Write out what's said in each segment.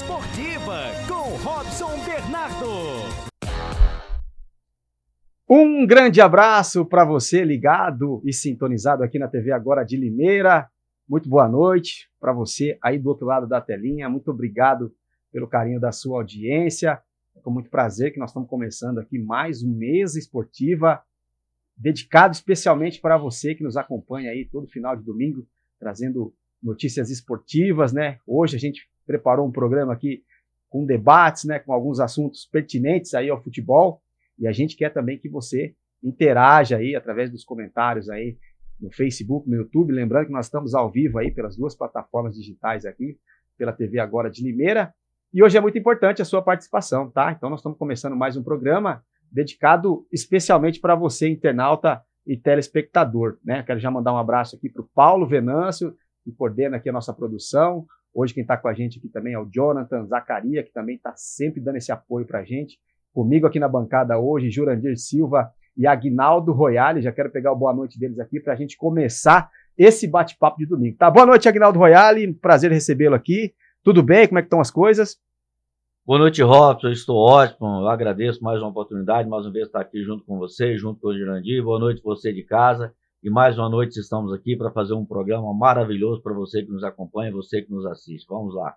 Esportiva, com Robson Bernardo. Um grande abraço para você ligado e sintonizado aqui na TV Agora de Limeira. Muito boa noite para você aí do outro lado da telinha. Muito obrigado pelo carinho da sua audiência. É com muito prazer que nós estamos começando aqui mais um Mesa Esportiva, dedicado especialmente para você que nos acompanha aí todo final de domingo, trazendo notícias esportivas, né? Hoje a gente preparou um programa aqui com debates, né, com alguns assuntos pertinentes aí ao futebol, e a gente quer também que você interaja aí através dos comentários aí no Facebook, no YouTube, lembrando que nós estamos ao vivo aí pelas duas plataformas digitais aqui, pela TV Agora de Limeira, e hoje é muito importante a sua participação, tá? Então nós estamos começando mais um programa dedicado especialmente para você, internauta e telespectador, né? Quero já mandar um abraço aqui para o Paulo Venâncio, que coordena aqui a nossa produção. Hoje quem está com a gente aqui também é o Jonathan Zacaria, que também está sempre dando esse apoio para a gente. Comigo aqui na bancada hoje, Jurandir Silva e Aguinaldo Royale. Já quero pegar o boa noite deles aqui para a gente começar esse bate-papo de domingo. Tá? Boa noite, Aguinaldo Royale. Prazer recebê-lo aqui. Tudo bem? Como é que estão as coisas? Boa noite, Robson. Estou ótimo. Eu agradeço mais uma oportunidade, mais uma vez estar aqui junto com você, junto com o Jurandir. Boa noite você de casa. E mais uma noite estamos aqui para fazer um programa maravilhoso para você que nos acompanha, você que nos assiste. Vamos lá.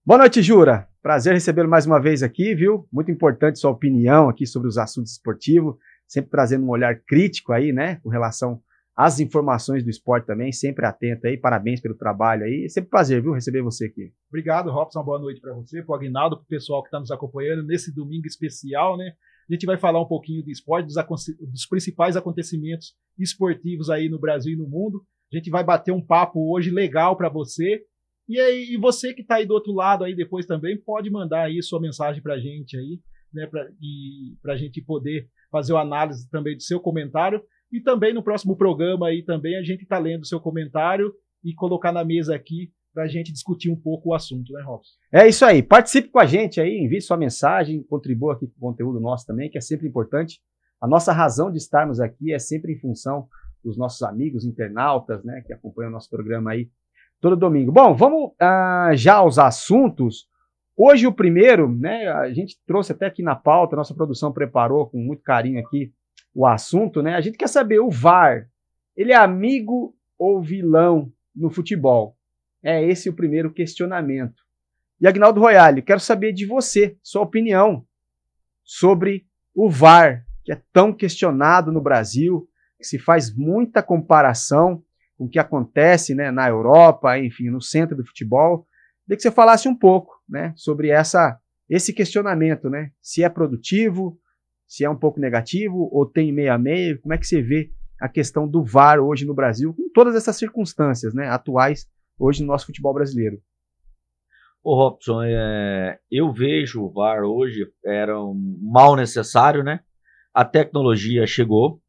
Boa noite, Jura. Prazer recebê-lo mais uma vez aqui, viu? Muito importante sua opinião aqui sobre os assuntos esportivos, sempre trazendo um olhar crítico aí, né, com relação às informações do esporte também, sempre atento aí. Parabéns pelo trabalho aí. É sempre um prazer, viu, receber você aqui. Obrigado, Robson. Boa noite para você, para o Aguinaldo, para o pessoal que está nos acompanhando nesse domingo especial, né? A gente vai falar um pouquinho de esporte, dos principais acontecimentos esportivos aí no Brasil e no mundo. A gente vai bater um papo hoje legal para você. E aí, você que está aí do outro lado aí depois também, pode mandar aí sua mensagem para a gente aí, né? Para a gente poder fazer uma análise também do seu comentário. E também no próximo programa aí também a gente está lendo o seu comentário e colocar na mesa aqui para a gente discutir um pouco o assunto, né, Robson? É isso aí. Participe com a gente aí, envie sua mensagem, contribua aqui com o conteúdo nosso também, que é sempre importante. A nossa razão de estarmos aqui é sempre em função dos nossos amigos internautas, né, que acompanham o nosso programa aí todo domingo. Bom, vamos já aos assuntos. Hoje o primeiro, né, a gente trouxe até aqui na pauta, a nossa produção preparou com muito carinho aqui o assunto, né? A gente quer saber, o VAR, ele é amigo ou vilão no futebol? É esse o primeiro questionamento. E Aguinaldo Royale, quero saber de você, sua opinião sobre o VAR, que é tão questionado no Brasil, que se faz muita comparação com o que acontece, né, na Europa, enfim, no centro do futebol. Queria que você falasse um pouco, né, sobre esse questionamento, né? Se é produtivo, se é um pouco negativo, ou tem meio a meio. Como é que você vê a questão do VAR hoje no Brasil, com todas essas circunstâncias, né, atuais hoje no nosso futebol brasileiro? Ô Robson, eu vejo o VAR hoje era um mal necessário, né? A tecnologia chegou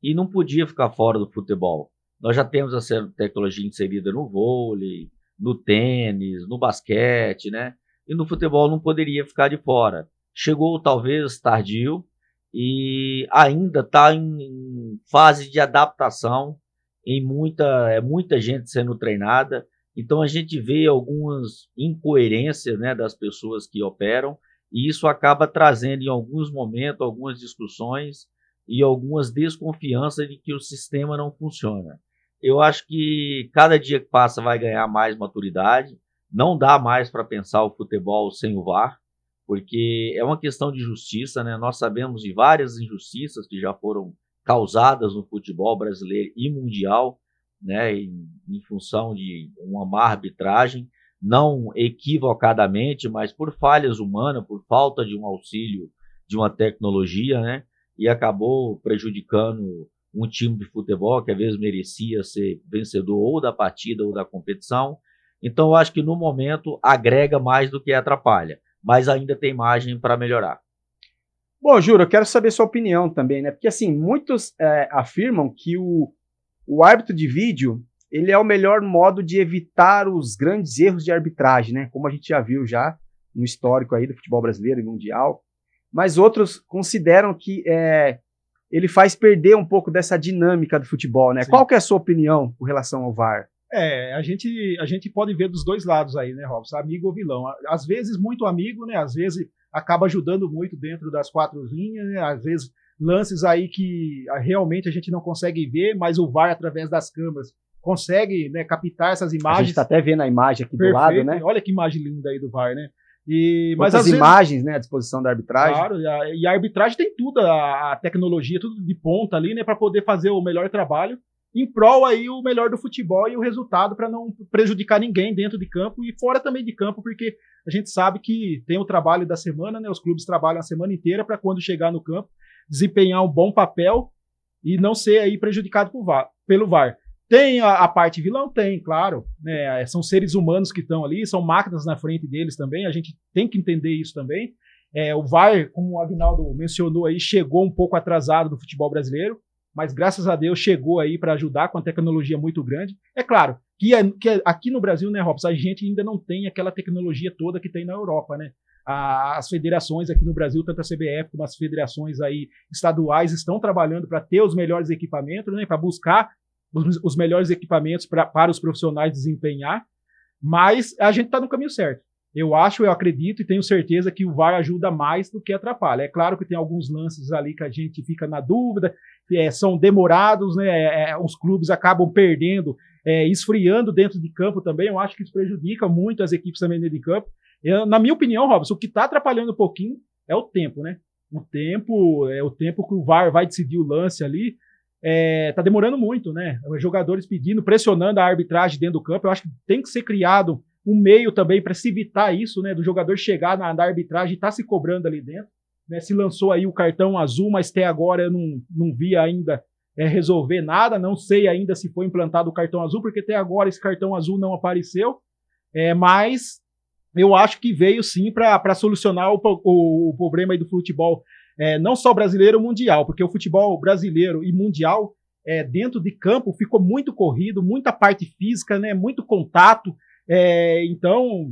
e não podia ficar fora do futebol. Nós já temos essa tecnologia inserida no vôlei, no tênis, no basquete, né? E no futebol não poderia ficar de fora. Chegou talvez tardio e ainda está em fase de adaptação, muita gente sendo treinada. Então a gente vê algumas incoerências, né, das pessoas que operam, e isso acaba trazendo em alguns momentos algumas discussões e algumas desconfianças de que o sistema não funciona. Eu acho que cada dia que passa vai ganhar mais maturidade, não dá mais para pensar o futebol sem o VAR, porque é uma questão de justiça, né? Nós sabemos de várias injustiças que já foram causadas no futebol brasileiro e mundial, né, em função de uma má arbitragem, não equivocadamente, mas por falhas humanas, por falta de um auxílio de uma tecnologia, né, e acabou prejudicando um time de futebol que às vezes merecia ser vencedor ou da partida ou da competição. Então eu acho que no momento agrega mais do que atrapalha, mas ainda tem margem para melhorar. Bom, Júlio, eu quero saber sua opinião também, né? Porque assim, muitos afirmam que o árbitro de vídeo, ele é o melhor modo de evitar os grandes erros de arbitragem, né? Como a gente já viu já no histórico aí do futebol brasileiro e mundial. Mas outros consideram que ele faz perder um pouco dessa dinâmica do futebol, né? Sim. Qual que é a sua opinião com relação ao VAR? A gente pode ver dos dois lados aí, né, Robson? Amigo ou vilão. Às vezes muito amigo, né? Às vezes acaba ajudando muito dentro das 4 linhas, né? Às vezes lances aí que realmente a gente não consegue ver, mas o VAR, através das câmeras, consegue, né, captar essas imagens. A gente está até vendo a imagem aqui do lado, né? Olha que imagem linda aí do VAR, né? Mas as imagens, né, à disposição da arbitragem. Claro, e a arbitragem tem tudo, a tecnologia, tudo de ponta ali, né, para poder fazer o melhor trabalho em prol aí o melhor do futebol e o resultado para não prejudicar ninguém dentro de campo e fora também de campo, porque a gente sabe que tem o trabalho da semana, né? Os clubes trabalham a semana inteira para quando chegar no campo desempenhar um bom papel e não ser aí prejudicado pelo VAR. Tem a parte vilão? Tem, claro, né? São seres humanos que estão ali, são máquinas na frente deles também, a gente tem que entender isso também. O VAR, como o Aguinaldo mencionou aí, chegou um pouco atrasado no futebol brasileiro, mas graças a Deus chegou aí para ajudar com a tecnologia muito grande. É claro que aqui no Brasil, né, Robson, a gente ainda não tem aquela tecnologia toda que tem na Europa, né? As federações aqui no Brasil, tanto a CBF como as federações aí estaduais, estão trabalhando para ter os melhores equipamentos, né, para buscar os melhores equipamentos para os profissionais desempenhar, mas a gente está no caminho certo. Eu acredito e tenho certeza que o VAR ajuda mais do que atrapalha. É claro que tem alguns lances ali que a gente fica na dúvida, são demorados, né? Os clubes acabam perdendo, esfriando dentro de campo também. Eu acho que isso prejudica muito as equipes também dentro de campo. Na minha opinião, Robson, o que está atrapalhando um pouquinho é o tempo, né? O tempo que o VAR vai decidir o lance ali. Tá demorando muito, né? Os jogadores pedindo, pressionando a arbitragem dentro do campo. Eu acho que tem que ser criado um meio também para se evitar isso, né? Do jogador chegar na arbitragem e tá se cobrando ali dentro, né? Se lançou aí o cartão azul, mas até agora eu não vi ainda resolver nada. Não sei ainda se foi implantado o cartão azul, porque até agora esse cartão azul não apareceu. Mas eu acho que veio sim para solucionar o problema aí do futebol, não só brasileiro, mundial, porque o futebol brasileiro e mundial, dentro de campo, ficou muito corrido, muita parte física, né, muito contato. Então,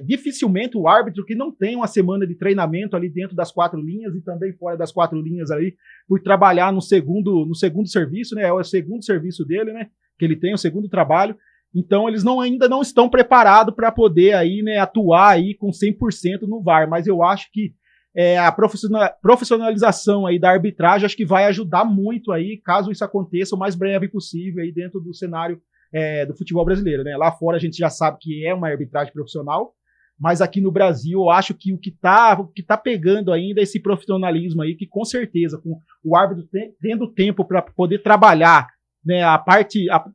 dificilmente o árbitro que não tem uma semana de treinamento ali dentro das 4 linhas e também fora das 4 linhas ali, por trabalhar no segundo serviço, né, é o segundo serviço dele, né, que ele tem, o segundo trabalho. Então, eles ainda não estão preparados para poder aí, né, atuar aí com 100% no VAR, mas eu acho que a profissionalização aí da arbitragem acho que vai ajudar muito aí, caso isso aconteça o mais breve possível aí dentro do cenário do futebol brasileiro, né? Lá fora a gente já sabe que é uma arbitragem profissional, mas aqui no Brasil eu acho que o que tá pegando ainda é esse profissionalismo aí, que com certeza, com o árbitro tendo tempo para poder trabalhar, né,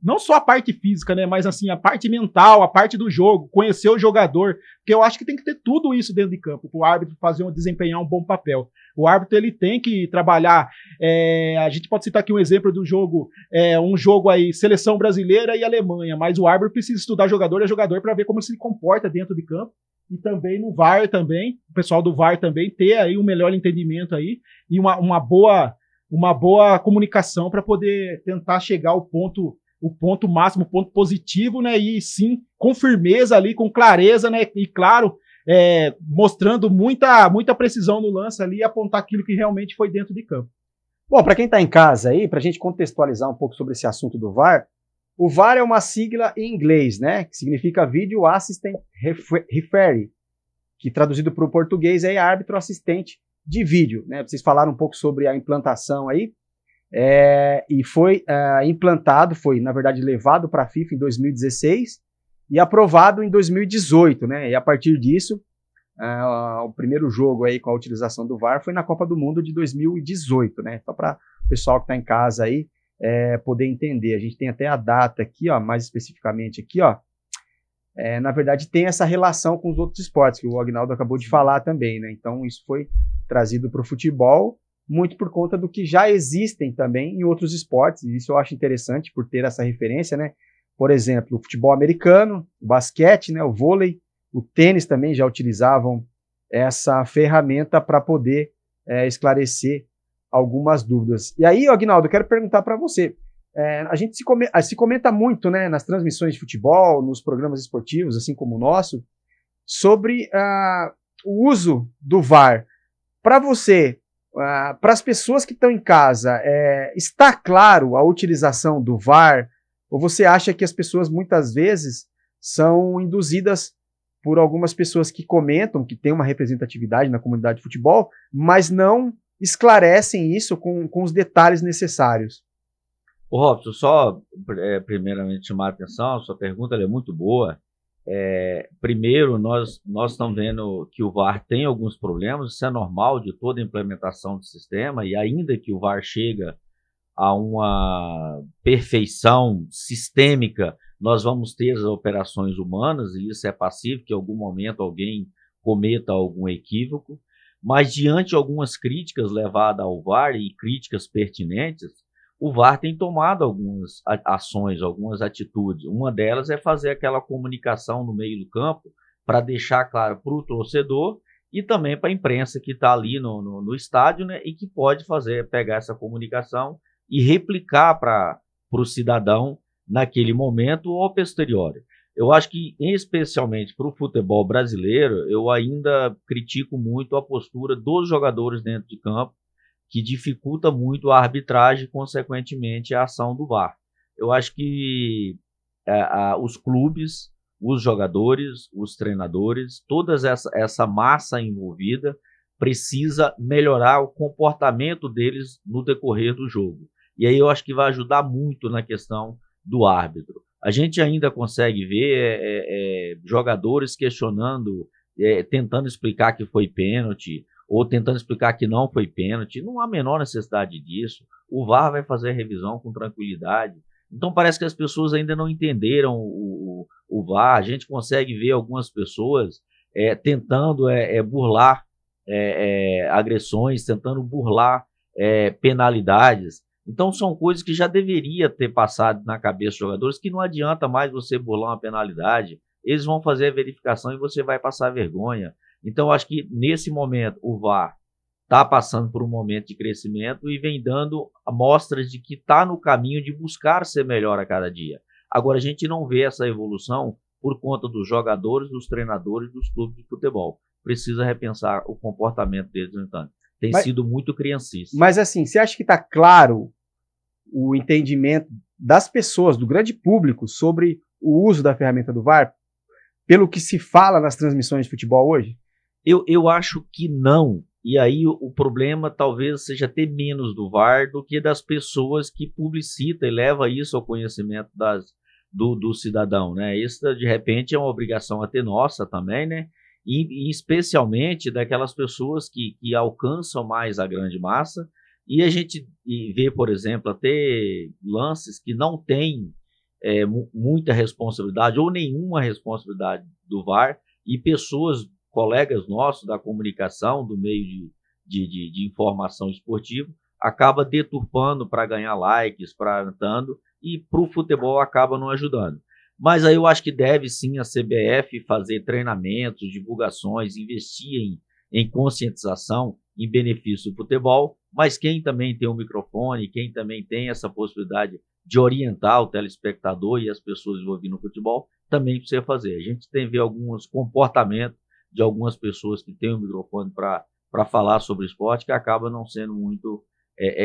não só a parte física, né, mas assim, a parte mental, a parte do jogo, conhecer o jogador, porque eu acho que tem que ter tudo isso dentro de campo, para o árbitro desempenhar um bom papel. O árbitro ele tem que trabalhar, a gente pode citar aqui um exemplo do jogo, um jogo aí, seleção brasileira e Alemanha, mas o árbitro precisa estudar jogador a jogador para ver como ele se comporta dentro de campo, e também no VAR também, o pessoal do VAR também ter aí um melhor entendimento aí, e uma boa comunicação para poder tentar chegar ao ponto máximo, o ponto positivo, né? E sim, com firmeza ali, com clareza, né? E claro, mostrando muita precisão no lance ali e apontar aquilo que realmente foi dentro de campo. Bom, para quem está em casa aí, para a gente contextualizar um pouco sobre esse assunto do VAR, o VAR é uma sigla em inglês, né? Que significa Video Assistant Referee, que traduzido para o português é árbitro assistente de vídeo, né? Vocês falaram um pouco sobre a implantação aí, e foi implantado, foi na verdade levado para a FIFA em 2016 e aprovado em 2018, né? E a partir disso, o primeiro jogo aí com a utilização do VAR foi na Copa do Mundo de 2018, né? Só para o pessoal que está em casa aí poder entender. A gente tem até a data aqui, ó, mais especificamente aqui, ó. Na verdade tem essa relação com os outros esportes, que o Aguinaldo acabou de falar também, né? Então isso foi trazido para o futebol, muito por conta do que já existem também em outros esportes, e isso eu acho interessante por ter essa referência, né? Por exemplo, o futebol americano, o basquete, né? O vôlei, o tênis também já utilizavam essa ferramenta para poder esclarecer algumas dúvidas. E aí, Aguinaldo, eu quero perguntar para você, a gente se comenta muito, né, nas transmissões de futebol, nos programas esportivos, assim como o nosso, sobre o uso do VAR. Para você, para as pessoas que estão em casa, está claro a utilização do VAR? Ou você acha que as pessoas muitas vezes são induzidas por algumas pessoas que comentam, que tem uma representatividade na comunidade de futebol, mas não esclarecem isso com os detalhes necessários? Ô, Robson, só primeiramente chamar a atenção, a sua pergunta ela é muito boa. Primeiro, nós estamos vendo que o VAR tem alguns problemas, isso é normal de toda a implementação do sistema, e ainda que o VAR chega a uma perfeição sistêmica, nós vamos ter as operações humanas, e isso é passível que em algum momento alguém cometa algum equívoco, mas diante de algumas críticas levadas ao VAR e críticas pertinentes, o VAR tem tomado algumas ações, algumas atitudes. Uma delas é fazer aquela comunicação no meio do campo para deixar claro para o torcedor e também para a imprensa que está ali no estádio, né, e que pode pegar essa comunicação e replicar para o cidadão naquele momento ou posterior. Eu acho que, especialmente para o futebol brasileiro, eu ainda critico muito a postura dos jogadores dentro de campo, que dificulta muito a arbitragem e, consequentemente, a ação do VAR. Eu acho que os clubes, os jogadores, os treinadores, toda essa massa envolvida precisa melhorar o comportamento deles no decorrer do jogo. E aí eu acho que vai ajudar muito na questão do árbitro. A gente ainda consegue ver jogadores questionando, tentando explicar que foi pênalti, ou tentando explicar que não foi pênalti. Não há a menor necessidade disso. O VAR vai fazer a revisão com tranquilidade. Então parece que as pessoas ainda não entenderam o VAR. A gente consegue ver algumas pessoas tentando burlar agressões, tentando burlar penalidades. Então são coisas que já deveria ter passado na cabeça dos jogadores, que não adianta mais você burlar uma penalidade. Eles vão fazer a verificação e você vai passar vergonha. Então, eu acho que nesse momento o VAR está passando por um momento de crescimento e vem dando amostras de que está no caminho de buscar ser melhor a cada dia. Agora, a gente não vê essa evolução por conta dos jogadores, dos treinadores, dos clubes de futebol. Precisa repensar o comportamento deles, no entanto. Tem sido muito criancice. Mas assim, você acha que está claro o entendimento das pessoas, do grande público, sobre o uso da ferramenta do VAR, pelo que se fala nas transmissões de futebol hoje? Eu acho que não. E aí o problema talvez seja ter menos do VAR do que das pessoas que publicitam e levam isso ao conhecimento do cidadão, né? Isso, de repente, é uma obrigação até nossa também, né? E especialmente daquelas pessoas que alcançam mais a grande massa. E a gente vê, por exemplo, até lances que não têm muita responsabilidade ou nenhuma responsabilidade do VAR, e pessoas, colegas nossos da comunicação, do meio de informação esportiva, acaba deturpando para ganhar likes, e para o futebol acaba não ajudando. Mas aí eu acho que deve sim a CBF fazer treinamentos, divulgações, investir em conscientização em benefício do futebol, mas quem também tem um microfone, quem também tem essa possibilidade de orientar o telespectador e as pessoas envolvidas no futebol, também precisa fazer. A gente tem ver alguns comportamentos de algumas pessoas que têm um microfone para falar sobre esporte, que acaba não sendo muito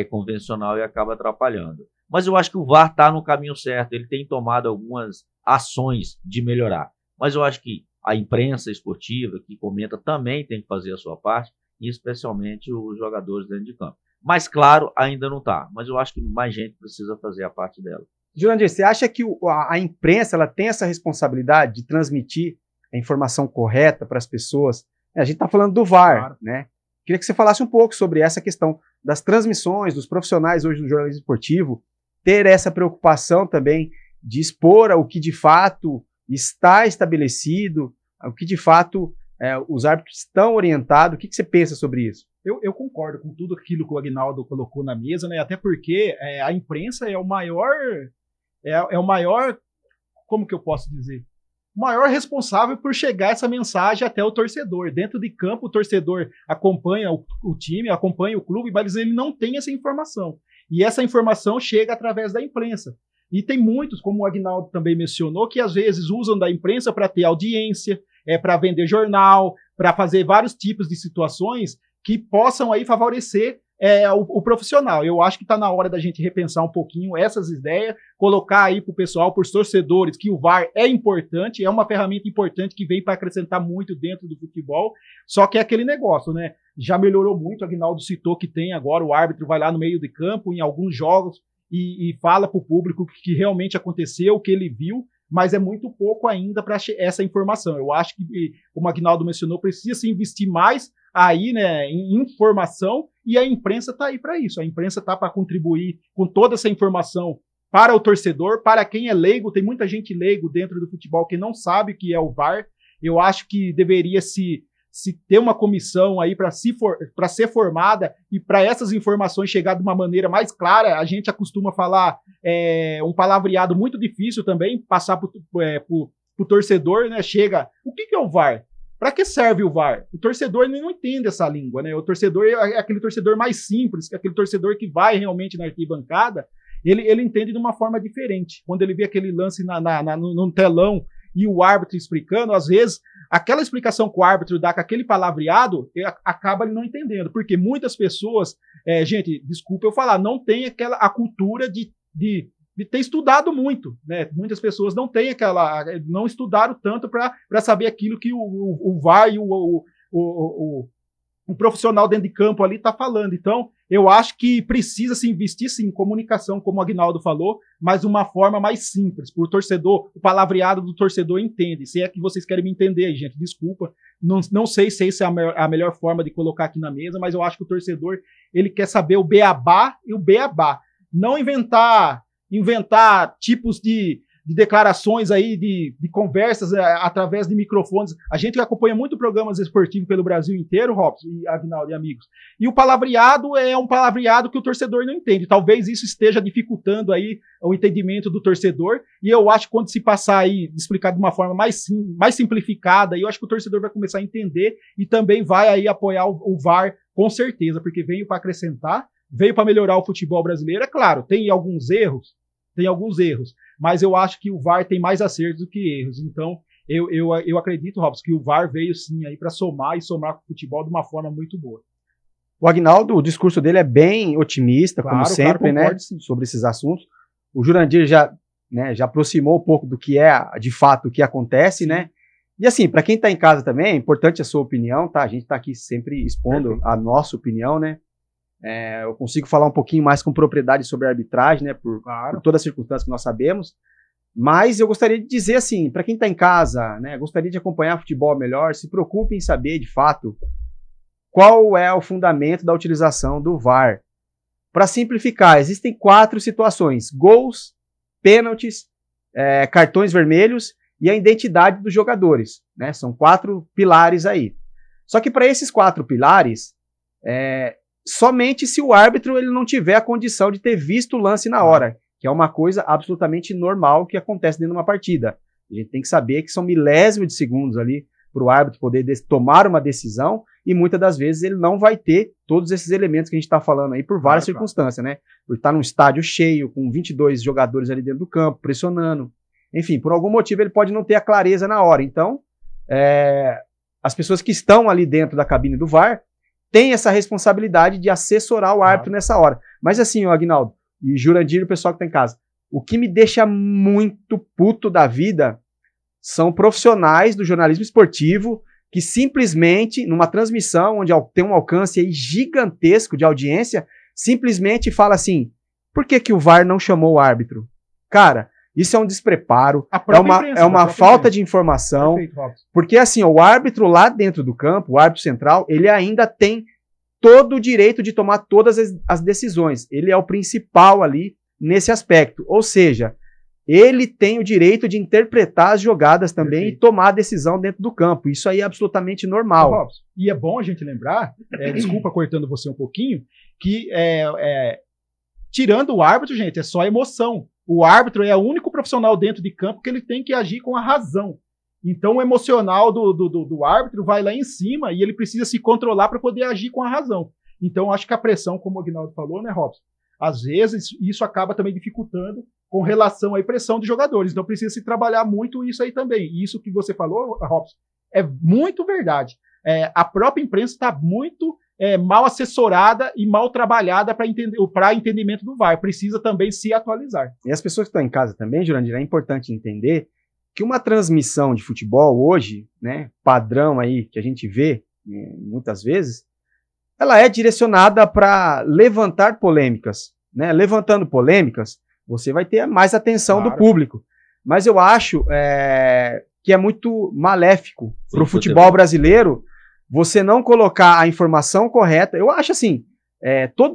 convencional e acaba atrapalhando. Mas eu acho que o VAR está no caminho certo, ele tem tomado algumas ações de melhorar. Mas eu acho que a imprensa esportiva que comenta também tem que fazer a sua parte, e especialmente os jogadores dentro de campo. Mas claro, ainda não está. Mas eu acho que mais gente precisa fazer a parte dela. Jurandir, você acha que a imprensa ela tem essa responsabilidade de transmitir a informação correta para as pessoas? A gente está falando do VAR, claro, né? Queria que você falasse um pouco sobre essa questão das transmissões, dos profissionais hoje do jornalismo esportivo, ter essa preocupação também de expor o que de fato está estabelecido, o que de fato os árbitros estão orientados. O que você pensa sobre isso? Eu concordo com tudo aquilo que o Aguinaldo colocou na mesa, né? Até porque a imprensa é o maior, como que eu posso dizer? O maior responsável por chegar essa mensagem até o torcedor. Dentro de campo, o torcedor acompanha o time, acompanha o clube, mas ele não tem essa informação. E essa informação chega através da imprensa. E tem muitos, como o Aguinaldo também mencionou, que às vezes usam da imprensa para ter audiência, para vender jornal, para fazer vários tipos de situações que possam aí favorecer o profissional. Eu acho que está na hora da gente repensar um pouquinho essas ideias, colocar aí para o pessoal, para os torcedores, que o VAR é importante, é uma ferramenta importante que vem para acrescentar muito dentro do futebol, só que é aquele negócio, né? Já melhorou muito, o Aguinaldo citou que tem agora, o árbitro vai lá no meio de campo, em alguns jogos, e fala para o público o que realmente aconteceu, o que ele viu, mas é muito pouco ainda para essa informação. Eu acho que, como o Aguinaldo mencionou, precisa se investir mais aí, né, em informação, e a imprensa está aí para isso. A imprensa está para contribuir com toda essa informação para o torcedor, para quem é leigo. Tem muita gente leigo dentro do futebol que não sabe o que é o VAR. Eu acho que deveria se ter uma comissão aí para ser formada e para essas informações chegar de uma maneira mais clara. A gente acostuma falar um palavreado muito difícil também, passar para o torcedor, né? Chega, o que é o VAR? Para que serve o VAR? O torcedor não entende essa língua, né? O torcedor é aquele torcedor mais simples, aquele torcedor que vai realmente na arquibancada, ele entende de uma forma diferente. Quando ele vê aquele lance no telão e o árbitro explicando, às vezes, aquela explicação que o árbitro dá com aquele palavreado, acaba ele não entendendo, porque muitas pessoas, gente, desculpa eu falar, não tem a cultura de ter estudado muito, né? Muitas pessoas não têm não estudaram tanto para saber aquilo que o VAR e o profissional dentro de campo ali está falando. Então, eu acho que precisa se investir sim em comunicação, como o Aguinaldo falou, mas de uma forma mais simples, para o torcedor, o palavreado do torcedor entende. Se é que vocês querem me entender aí, gente, desculpa, não sei se essa é a melhor forma de colocar aqui na mesa, mas eu acho que o torcedor, ele quer saber o beabá e o beabá. Não inventar tipos de declarações aí, de conversas através de microfones. A gente acompanha muito programas esportivos pelo Brasil inteiro, Robson e Aguinaldo e amigos. E o palavreado é um palavreado que o torcedor não entende. Talvez isso esteja dificultando aí o entendimento do torcedor. E eu acho que quando se passar aí, explicar de uma forma mais simplificada, eu acho que o torcedor vai começar a entender e também vai aí apoiar o VAR com certeza, porque veio para acrescentar, veio para melhorar o futebol brasileiro. É claro, tem alguns erros, mas eu acho que o VAR tem mais acertos do que erros. Então, eu acredito, Robson, que o VAR veio sim aí para somar com o futebol de uma forma muito boa. O Aguinaldo, o discurso dele é bem otimista, claro, como sempre, né, sobre esses assuntos. O Jurandir já aproximou um pouco do que é, de fato, o que acontece, né? E assim, para quem está em casa também, é importante a sua opinião, tá? A gente está aqui sempre expondo a nossa opinião, né? Eu consigo falar um pouquinho mais com propriedade sobre a arbitragem, né, por todas as circunstâncias que nós sabemos, mas eu gostaria de dizer assim, para quem está em casa, né, gostaria de acompanhar futebol melhor, se preocupe em saber, de fato, qual é o fundamento da utilização do VAR. Para simplificar, existem 4 situações: gols, pênaltis, cartões vermelhos e a identidade dos jogadores, né, são 4 pilares aí. Só que para esses 4 pilares, somente se o árbitro ele não tiver a condição de ter visto o lance na hora, que é uma coisa absolutamente normal que acontece dentro de uma partida. A gente tem que saber que são milésimos de segundos ali para o árbitro poder tomar uma decisão, e muitas das vezes ele não vai ter todos esses elementos que a gente está falando aí por várias circunstâncias, né? Por estar num estádio cheio, com 22 jogadores ali dentro do campo, pressionando. Enfim, por algum motivo ele pode não ter a clareza na hora. Então, as pessoas que estão ali dentro da cabine do VAR tem essa responsabilidade de assessorar o árbitro nessa hora. Mas assim, o Aguinaldo e Jurandir, o pessoal que tá em casa, o que me deixa muito puto da vida são profissionais do jornalismo esportivo que simplesmente, numa transmissão onde tem um alcance aí gigantesco de audiência, simplesmente fala assim: por que o VAR não chamou o árbitro? Cara, isso é um despreparo, é uma falta de informação. Perfeito, porque assim, o árbitro lá dentro do campo, o árbitro central, ele ainda tem todo o direito de tomar todas as decisões. Ele é o principal ali nesse aspecto. Ou seja, ele tem o direito de interpretar as jogadas também. Perfeito. E tomar a decisão dentro do campo. Isso aí é absolutamente normal. E é bom a gente lembrar, desculpa cortando você um pouquinho, que tirando o árbitro, gente, é só emoção. O árbitro é o único profissional dentro de campo que ele tem que agir com a razão. Então o emocional do árbitro vai lá em cima e ele precisa se controlar para poder agir com a razão. Então acho que a pressão, como o Aguinaldo falou, né, Robson? Às vezes isso acaba também dificultando com relação à pressão dos jogadores. Então precisa se trabalhar muito isso aí também. E isso que você falou, Robson, é muito verdade. A própria imprensa está muito mal assessorada e mal trabalhada para entendimento do VAR. Precisa também se atualizar. E as pessoas que estão em casa também, Jurandir, é importante entender que uma transmissão de futebol hoje, né, padrão aí que a gente vê muitas vezes, ela é direcionada para levantar polêmicas, né? Levantando polêmicas, você vai ter mais atenção do público. Mas eu acho que é muito maléfico para o futebol brasileiro você não colocar a informação correta. Eu acho assim,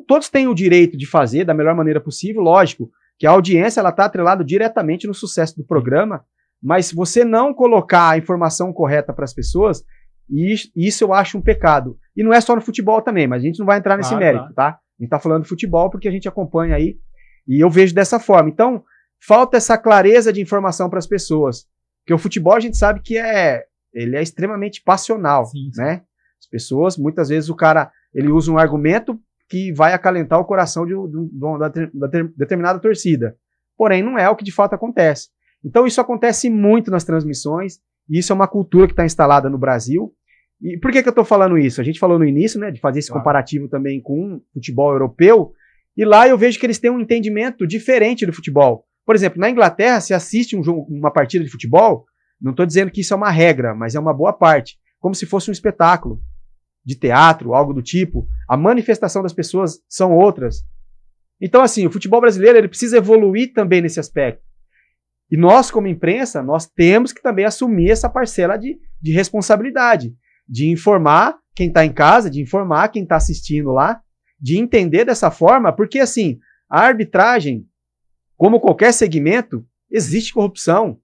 todos têm o direito de fazer da melhor maneira possível, lógico, que a audiência está atrelada diretamente no sucesso do programa, mas se você não colocar a informação correta para as pessoas, isso eu acho um pecado. E não é só no futebol também, mas a gente não vai entrar nesse mérito, tá? A gente está falando de futebol porque a gente acompanha aí, e eu vejo dessa forma. Então, falta essa clareza de informação para as pessoas, porque o futebol a gente sabe que ele é extremamente passional, sim. Né? As pessoas, muitas vezes o cara, ele usa um argumento que vai acalentar o coração de uma determinada torcida. Porém, não é o que de fato acontece. Então, isso acontece muito nas transmissões, e isso é uma cultura que está instalada no Brasil. E por que eu estou falando isso? A gente falou no início, né, de fazer esse comparativo também com o futebol europeu, e lá eu vejo que eles têm um entendimento diferente do futebol. Por exemplo, na Inglaterra, se assiste uma partida de futebol, não estou dizendo que isso é uma regra, mas é uma boa parte, como se fosse um espetáculo de teatro, algo do tipo. A manifestação das pessoas são outras. Então, assim, o futebol brasileiro ele precisa evoluir também nesse aspecto. E nós, como imprensa, nós temos que também assumir essa parcela de responsabilidade, de informar quem está em casa, de informar quem está assistindo lá, de entender dessa forma, porque, assim, a arbitragem, como qualquer segmento, existe corrupção,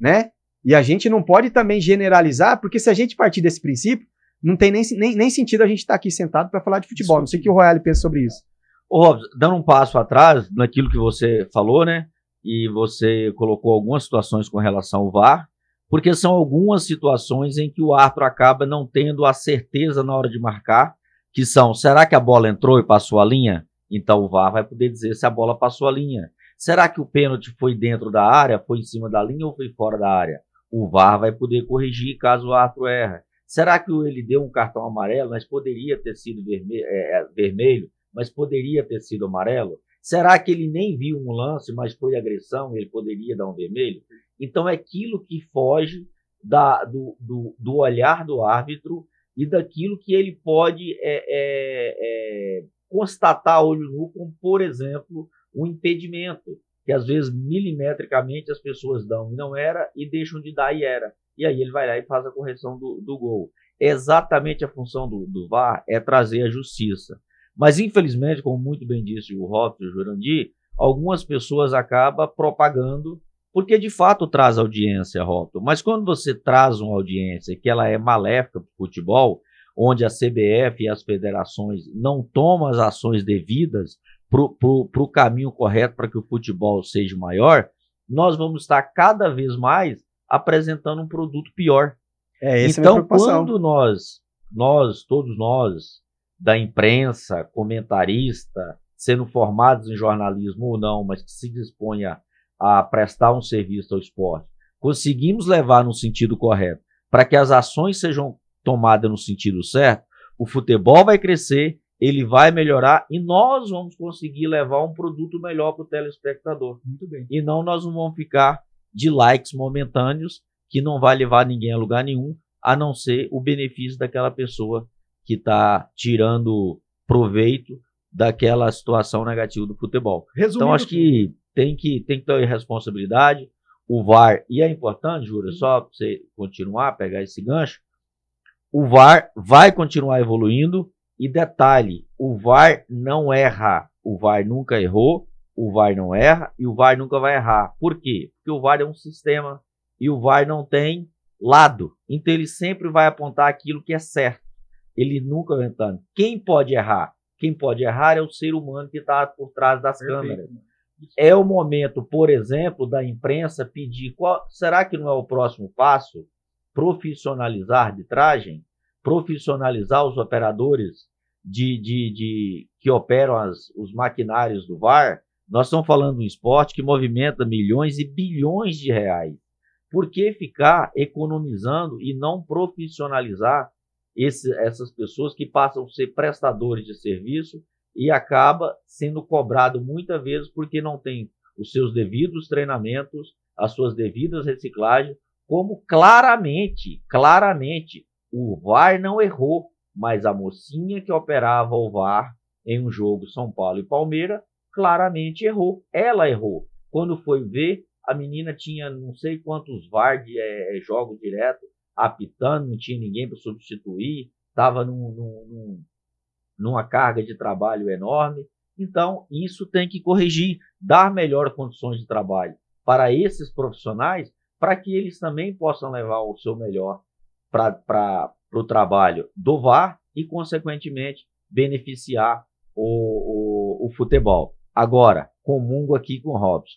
né? E a gente não pode também generalizar, porque se a gente partir desse princípio, não tem nem sentido a gente estar aqui sentado para falar de futebol. Não sei o que o Royale pensa sobre isso. Ô, Robson, dando um passo atrás naquilo que você falou, né? E você colocou algumas situações com relação ao VAR, porque são algumas situações em que o árbitro acaba não tendo a certeza na hora de marcar, que são, será que a bola entrou e passou a linha? Então o VAR vai poder dizer se a bola passou a linha. Será que o pênalti foi dentro da área, foi em cima da linha ou foi fora da área? O VAR vai poder corrigir caso o árbitro erre. Será que ele deu um cartão amarelo, mas poderia ter sido vermelho, mas poderia ter sido amarelo? Será que ele nem viu um lance, mas foi agressão e ele poderia dar um vermelho? Então é aquilo que foge do olhar do árbitro e daquilo que ele pode constatar a olho nu, como, por exemplo, um impedimento, que às vezes milimetricamente as pessoas dão e não era, e deixam de dar e era. E aí ele vai lá e faz a correção do gol. Exatamente a função do VAR é trazer a justiça. Mas, infelizmente, como muito bem disse o Robson e o Jurandir, algumas pessoas acabam propagando, porque de fato traz audiência, Robson. Mas quando você traz uma audiência que ela é maléfica para o futebol, onde a CBF e as federações não tomam as ações devidas para o caminho correto para que o futebol seja maior, nós vamos estar cada vez mais apresentando um produto pior. Então, quando todos nós, da imprensa, comentarista, sendo formados em jornalismo ou não, mas que se disponha a prestar um serviço ao esporte, conseguimos levar no sentido correto, para que as ações sejam tomadas no sentido certo, o futebol vai crescer, ele vai melhorar e nós vamos conseguir levar um produto melhor para o telespectador. Muito bem. E não nós não vamos ficar de likes momentâneos que não vai levar ninguém a lugar nenhum, a não ser o benefício daquela pessoa que está tirando proveito daquela situação negativa do futebol. Resumindo, então, acho que tem que ter responsabilidade. O VAR, e é importante, Júlio, só para você continuar, pegar esse gancho, o VAR vai continuar evoluindo. E detalhe, o VAR não erra, o VAR nunca errou, o VAR não erra e o VAR nunca vai errar. Por quê? Porque o VAR é um sistema e o VAR não tem lado, então ele sempre vai apontar aquilo que é certo, ele nunca vai entrar. Quem pode errar? Quem pode errar é o ser humano que está por trás das câmeras. É o momento, por exemplo, da imprensa pedir, será que não é o próximo passo? Profissionalizar a arbitragem? Profissionalizar os operadores que operam os maquinários do VAR. Nós estamos falando de um esporte que movimenta milhões e bilhões de reais. Por que ficar economizando e não profissionalizar essas pessoas que passam a ser prestadores de serviço e acaba sendo cobrado muitas vezes porque não tem os seus devidos treinamentos, as suas devidas reciclagens, como claramente, o VAR não errou, mas a mocinha que operava o VAR em um jogo São Paulo e Palmeiras, claramente errou. Ela errou. Quando foi ver, a menina tinha não sei quantos VAR de jogo direto, apitando, não tinha ninguém para substituir, estava numa carga de trabalho enorme. Então, isso tem que corrigir, dar melhores condições de trabalho para esses profissionais, para que eles também possam levar o seu melhor para o trabalho do VAR e, consequentemente, beneficiar o futebol. Agora, comungo aqui com o Robson.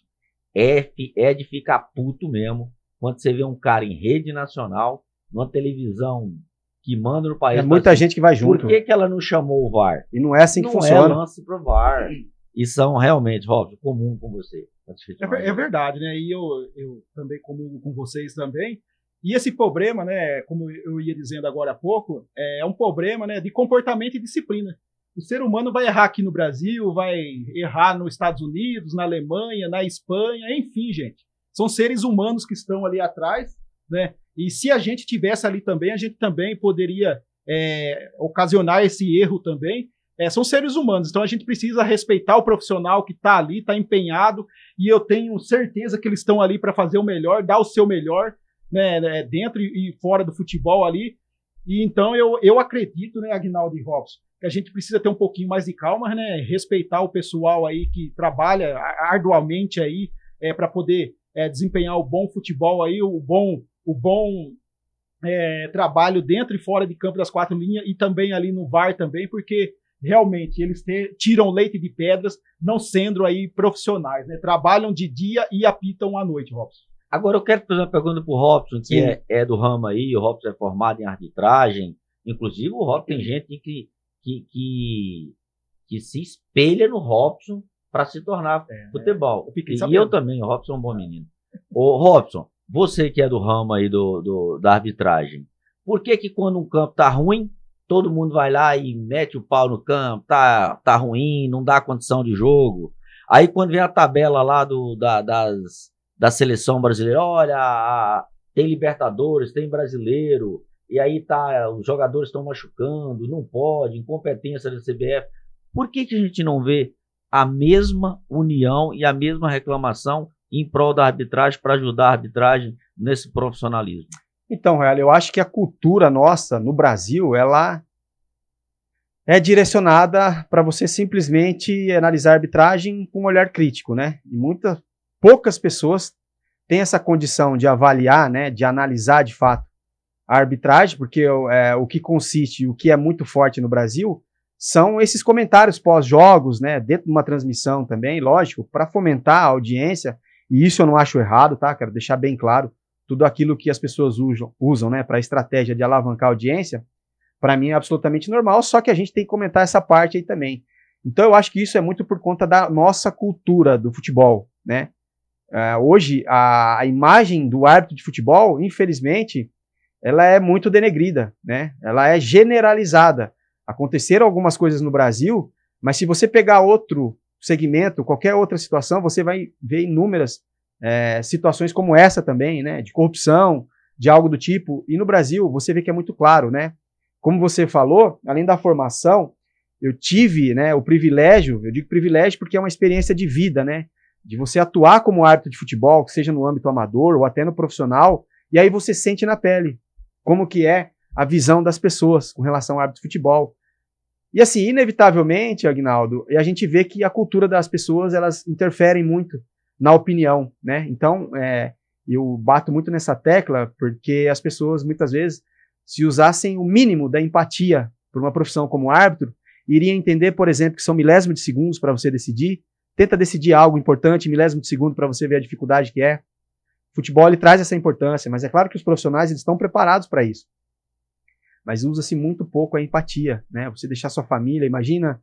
É de ficar puto mesmo quando você vê um cara em rede nacional, numa televisão que manda no país. É muita gente que vai junto. Por que ela não chamou o VAR? E não é assim que funciona. Não é lance pro VAR. E são realmente, Robson, comum com você. É verdade, né? E eu também comungo com vocês também. E esse problema, né, como eu ia dizendo agora há pouco, é um problema, né, de comportamento e disciplina. O ser humano vai errar aqui no Brasil, vai errar nos Estados Unidos, na Alemanha, na Espanha, enfim, gente. São seres humanos que estão ali atrás, né? E se a gente tivesse ali também, a gente também poderia ocasionar esse erro também. São seres humanos, então a gente precisa respeitar o profissional que está ali, está empenhado, e eu tenho certeza que eles estão ali para fazer o melhor, dar o seu melhor, né, dentro e fora do futebol ali. E então eu acredito, né, Aguinaldo e Robson, que a gente precisa ter um pouquinho mais de calma, né, respeitar o pessoal aí que trabalha arduamente aí para poder desempenhar o bom futebol aí, o bom trabalho dentro e fora de campo das quatro linhas e também ali no VAR também, porque realmente eles tiram leite de pedras, não sendo aí profissionais, né, trabalham de dia e apitam à noite, Robson. Agora eu quero fazer uma pergunta para o Robson, que é do ramo aí, o Robson é formado em arbitragem, inclusive o Robson tem gente que se espelha no Robson para se tornar futebol. E eu também, o Robson é um bom menino. Ô Robson, você que é do ramo aí da arbitragem, por que quando um campo tá ruim, todo mundo vai lá e mete o pau no campo, tá ruim, não dá condição de jogo? Aí quando vem a tabela lá da seleção brasileira, olha, tem Libertadores, tem Brasileiro, e aí os jogadores estão machucando, não pode, incompetência da CBF. Por que a gente não vê a mesma união e a mesma reclamação em prol da arbitragem para ajudar a arbitragem nesse profissionalismo? Então, Real, eu acho que a cultura nossa no Brasil, ela é direcionada para você simplesmente analisar a arbitragem com um olhar crítico, né? E poucas pessoas têm essa condição de avaliar, né, de analisar de fato a arbitragem, porque o que consiste, o que é muito forte no Brasil, são esses comentários pós-jogos, né, dentro de uma transmissão também, lógico, para fomentar a audiência, e isso eu não acho errado, tá? Quero deixar bem claro, tudo aquilo que as pessoas usam, né, para a estratégia de alavancar a audiência, para mim é absolutamente normal, só que a gente tem que comentar essa parte aí também. Então eu acho que isso é muito por conta da nossa cultura do futebol, né? Hoje, a imagem do árbitro de futebol, infelizmente, ela é muito denegrida, né? Ela é generalizada. Aconteceram algumas coisas no Brasil, mas se você pegar outro segmento, qualquer outra situação, você vai ver inúmeras situações como essa também, né? De corrupção, de algo do tipo. E no Brasil, você vê que é muito claro, né? Como você falou, além da formação, eu tive, né, o privilégio, eu digo privilégio porque é uma experiência de vida, né? De você atuar como árbitro de futebol, que seja no âmbito amador ou até no profissional, e aí você sente na pele como que é a visão das pessoas com relação ao árbitro de futebol. E assim, inevitavelmente, Aguinaldo, a gente vê que a cultura das pessoas, elas interferem muito na opinião, né? Então, eu bato muito nessa tecla, porque as pessoas, muitas vezes, se usassem o mínimo da empatia por uma profissão como árbitro, iriam entender, por exemplo, que são milésimos de segundos para você decidir. Tenta decidir algo importante, milésimo de segundo, para você ver a dificuldade que é. O futebol, ele traz essa importância, mas é claro que os profissionais, eles estão preparados para isso. Mas usa-se muito pouco a empatia, né? Você deixar sua família, imagina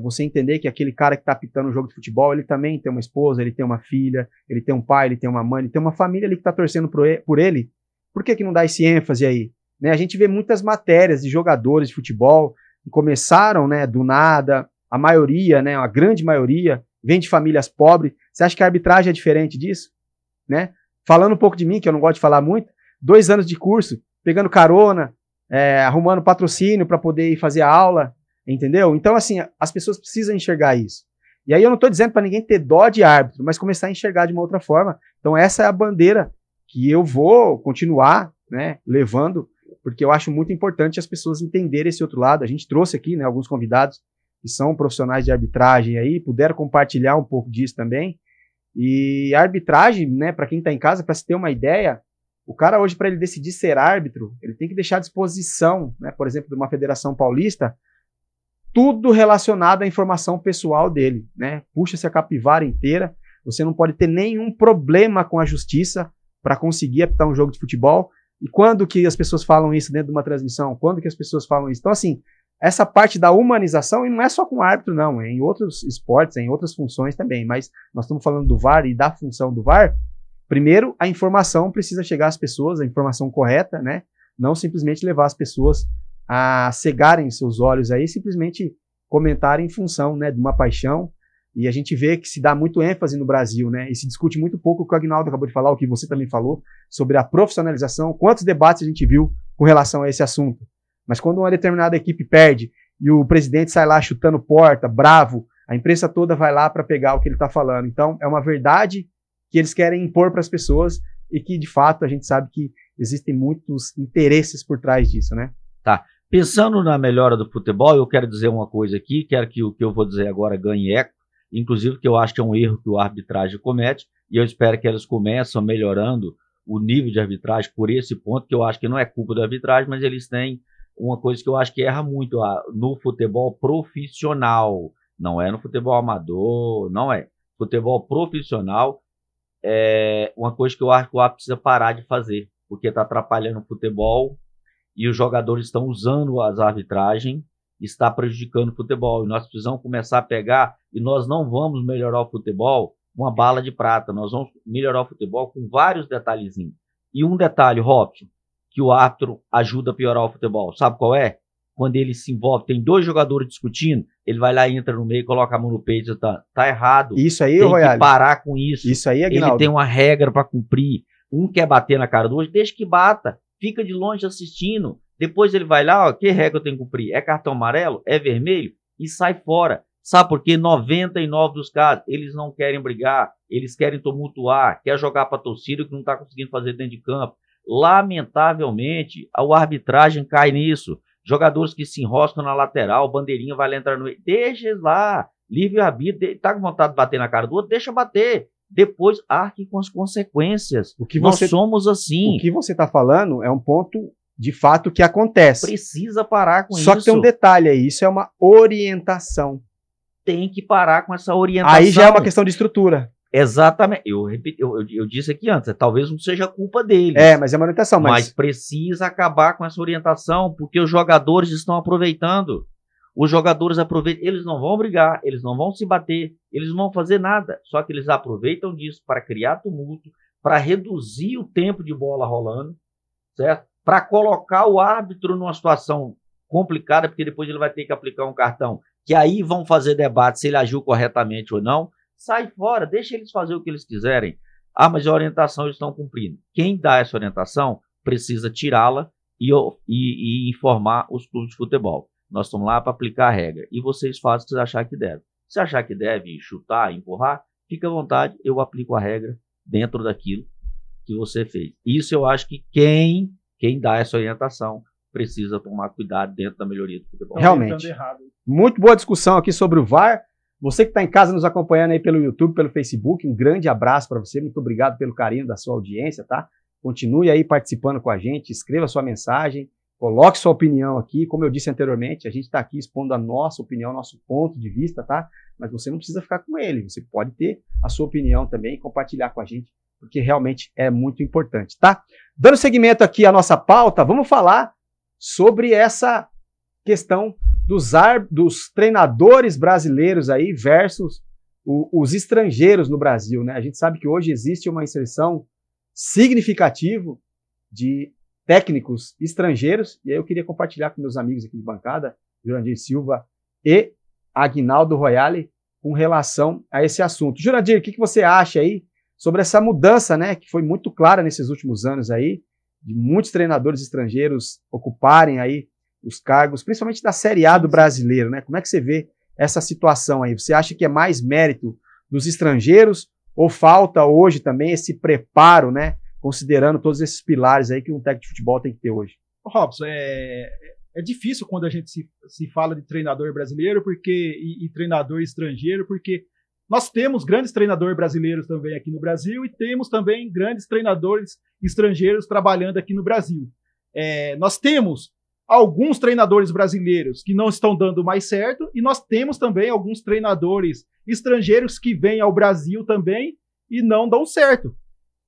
você entender que aquele cara que está apitando um jogo de futebol, ele também tem uma esposa, ele tem uma filha, ele tem um pai, ele tem uma mãe, ele tem uma família ali que está torcendo por ele. Por que não dá esse ênfase aí? né? A gente vê muitas matérias de jogadores de futebol que começaram, né, do nada, a maioria, né, a grande maioria, vem de famílias pobres. Você acha que a arbitragem é diferente disso? Né? Falando um pouco de mim, que eu não gosto de falar muito, 2 anos de curso, pegando carona, arrumando patrocínio para poder ir fazer a aula, entendeu? Então, assim, as pessoas precisam enxergar isso. E aí eu não estou dizendo para ninguém ter dó de árbitro, mas começar a enxergar de uma outra forma. Então essa é a bandeira que eu vou continuar, né, levando, porque eu acho muito importante as pessoas entenderem esse outro lado. A gente trouxe aqui, né, alguns convidados que são profissionais de arbitragem aí, puderam compartilhar um pouco disso também. E a arbitragem, né, para quem está em casa, para se ter uma ideia, o cara hoje, para ele decidir ser árbitro, ele tem que deixar à disposição, né, por exemplo, de uma federação paulista, tudo relacionado à informação pessoal dele, né? Puxa-se a capivara inteira, você não pode ter nenhum problema com a justiça para conseguir apitar um jogo de futebol. E quando que as pessoas falam isso dentro de uma transmissão? Quando que as pessoas falam isso? Então, assim, essa parte da humanização, e não é só com o árbitro, não, é em outros esportes, é em outras funções também, mas nós estamos falando do VAR e da função do VAR. Primeiro, a informação precisa chegar às pessoas, a informação correta, né? Não simplesmente levar as pessoas a cegarem seus olhos aí, simplesmente comentarem em função, né, de uma paixão. E a gente vê que se dá muito ênfase no Brasil, né, e se discute muito pouco o que o Aguinaldo acabou de falar, o que você também falou, sobre a profissionalização. Quantos debates a gente viu com relação a esse assunto? Mas quando uma determinada equipe perde e o presidente sai lá chutando porta, bravo, a imprensa toda vai lá para pegar o que ele está falando. Então, é uma verdade que eles querem impor para as pessoas e que, de fato, a gente sabe que existem muitos interesses por trás disso, né? Tá. Pensando na melhora do futebol, eu quero dizer uma coisa aqui, quero que o que eu vou dizer agora ganhe eco, inclusive que eu acho que é um erro que a arbitragem comete, e eu espero que eles começam melhorando o nível de arbitragem por esse ponto, que eu acho que não é culpa da arbitragem, mas eles têm uma coisa que eu acho que erra muito no futebol profissional, não é no futebol amador, não é. Futebol profissional é uma coisa que eu acho que o árbitro precisa parar de fazer, porque está atrapalhando o futebol, e os jogadores estão usando as arbitragens, está prejudicando o futebol. E nós precisamos começar a pegar, e nós não vamos melhorar o futebol com uma bala de prata, nós vamos melhorar o futebol com vários detalhezinhos. E um detalhe, Robson, que o árbitro ajuda a piorar o futebol, sabe qual é? Quando ele se envolve, tem 2 jogadores discutindo, ele vai lá, entra no meio, coloca a mão no peito e tá errado. Isso aí, tem Royale, que parar com isso. Isso aí, Aguinaldo. Ele tem uma regra para cumprir. Um quer bater na cara do outro, deixa que bata. Fica de longe assistindo, depois ele vai lá, ó, que regra eu tenho que cumprir? É cartão amarelo? É vermelho? E sai fora. Sabe por quê? 99 dos casos, eles não querem brigar, eles querem tumultuar, quer jogar para a torcida que não está conseguindo fazer dentro de campo. Lamentavelmente, a arbitragem cai nisso. Jogadores que se enroscam na lateral, bandeirinha vai lá entrar no meio. Deixa eles lá, livre-arbítrio, está com vontade de bater na cara do outro, deixa bater. Depois arque com as consequências. Nós somos assim. O que você está falando é um ponto de fato que acontece. Precisa parar com isso. Só que tem um detalhe aí, isso é uma orientação. Tem que parar com essa orientação. Aí já é uma questão de estrutura. Exatamente. Eu disse aqui antes, talvez não seja culpa deles. Mas é uma orientação. Mas precisa acabar com essa orientação, porque os jogadores estão aproveitando. Os jogadores aproveitam, eles não vão brigar, eles não vão se bater, eles não vão fazer nada. Só que eles aproveitam disso para criar tumulto, para reduzir o tempo de bola rolando, certo? Para colocar o árbitro numa situação complicada, porque depois ele vai ter que aplicar um cartão, que aí vão fazer debate se ele agiu corretamente ou não. Sai fora, deixa eles fazer o que eles quiserem. Ah, mas a orientação eles estão cumprindo. Quem dá essa orientação precisa tirá-la e informar os clubes de futebol. Nós estamos lá para aplicar a regra. E vocês fazem o que vocês acharem que deve. Se achar que deve chutar, empurrar, fica à vontade, eu aplico a regra dentro daquilo que você fez. Isso eu acho que quem dá essa orientação precisa tomar cuidado dentro da melhoria do futebol. Realmente. Muito boa discussão aqui sobre o VAR. Você que está em casa nos acompanhando aí pelo YouTube, pelo Facebook, um grande abraço para você. Muito obrigado pelo carinho da sua audiência, tá? Continue aí participando com a gente, escreva sua mensagem. Coloque sua opinião aqui, como eu disse anteriormente, a gente está aqui expondo a nossa opinião, nosso ponto de vista, tá? Mas você não precisa ficar com ele, você pode ter a sua opinião também e compartilhar com a gente, porque realmente é muito importante, tá? Dando seguimento aqui à nossa pauta, vamos falar sobre essa questão dos treinadores brasileiros aí versus os estrangeiros no Brasil, né? A gente sabe que hoje existe uma inserção significativa de técnicos estrangeiros, e aí eu queria compartilhar com meus amigos aqui de bancada, Jurandir Silva e Aguinaldo Royale, com relação a esse assunto. Jurandir, o que você acha aí sobre essa mudança, né, que foi muito clara nesses últimos anos aí, de muitos treinadores estrangeiros ocuparem aí os cargos, principalmente da Série A do brasileiro, né? Como é que você vê essa situação aí? Você acha que é mais mérito dos estrangeiros ou falta hoje também esse preparo, né, considerando todos esses pilares aí que um técnico de futebol tem que ter hoje? Robson, é difícil quando a gente se fala de treinador brasileiro e treinador estrangeiro, porque nós temos grandes treinadores brasileiros também aqui no Brasil e temos também grandes treinadores estrangeiros trabalhando aqui no Brasil. Nós temos alguns treinadores brasileiros que não estão dando mais certo e nós temos também alguns treinadores estrangeiros que vêm ao Brasil também e não dão certo.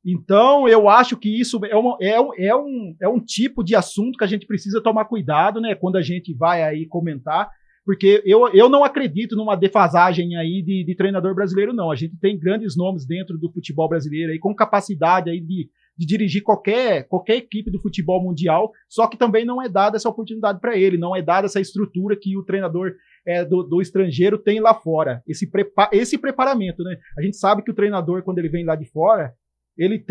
Então, eu acho que isso é um tipo de assunto que a gente precisa tomar cuidado, né, quando a gente vai aí comentar, porque eu não acredito numa defasagem aí de treinador brasileiro, não. A gente tem grandes nomes dentro do futebol brasileiro aí, com capacidade aí de dirigir qualquer equipe do futebol mundial, só que também não é dada essa oportunidade para ele, não é dada essa estrutura que o treinador do estrangeiro tem lá fora, esse preparamento, né? A gente sabe que o treinador, quando ele vem lá de fora, ele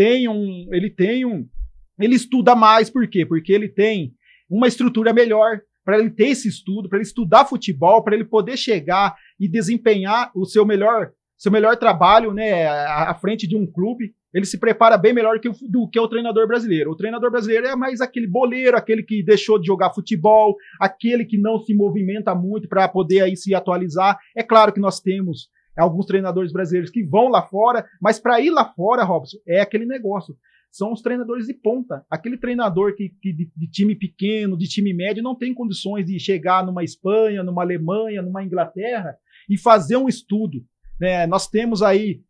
estuda mais, por quê? Porque ele tem uma estrutura melhor, para ele ter esse estudo, para ele estudar futebol, para ele poder chegar e desempenhar o seu melhor trabalho, né, à frente de um clube. Ele se prepara bem melhor do que o treinador brasileiro. O treinador brasileiro é mais aquele boleiro, aquele que deixou de jogar futebol, aquele que não se movimenta muito para poder aí se atualizar. É claro que nós temos alguns treinadores brasileiros que vão lá fora, mas para ir lá fora, Robson, é aquele negócio. São os treinadores de ponta. Aquele treinador que de time pequeno, de time médio, não tem condições de chegar numa Espanha, numa Alemanha, numa Inglaterra e fazer um estudo, né? Nós temos aí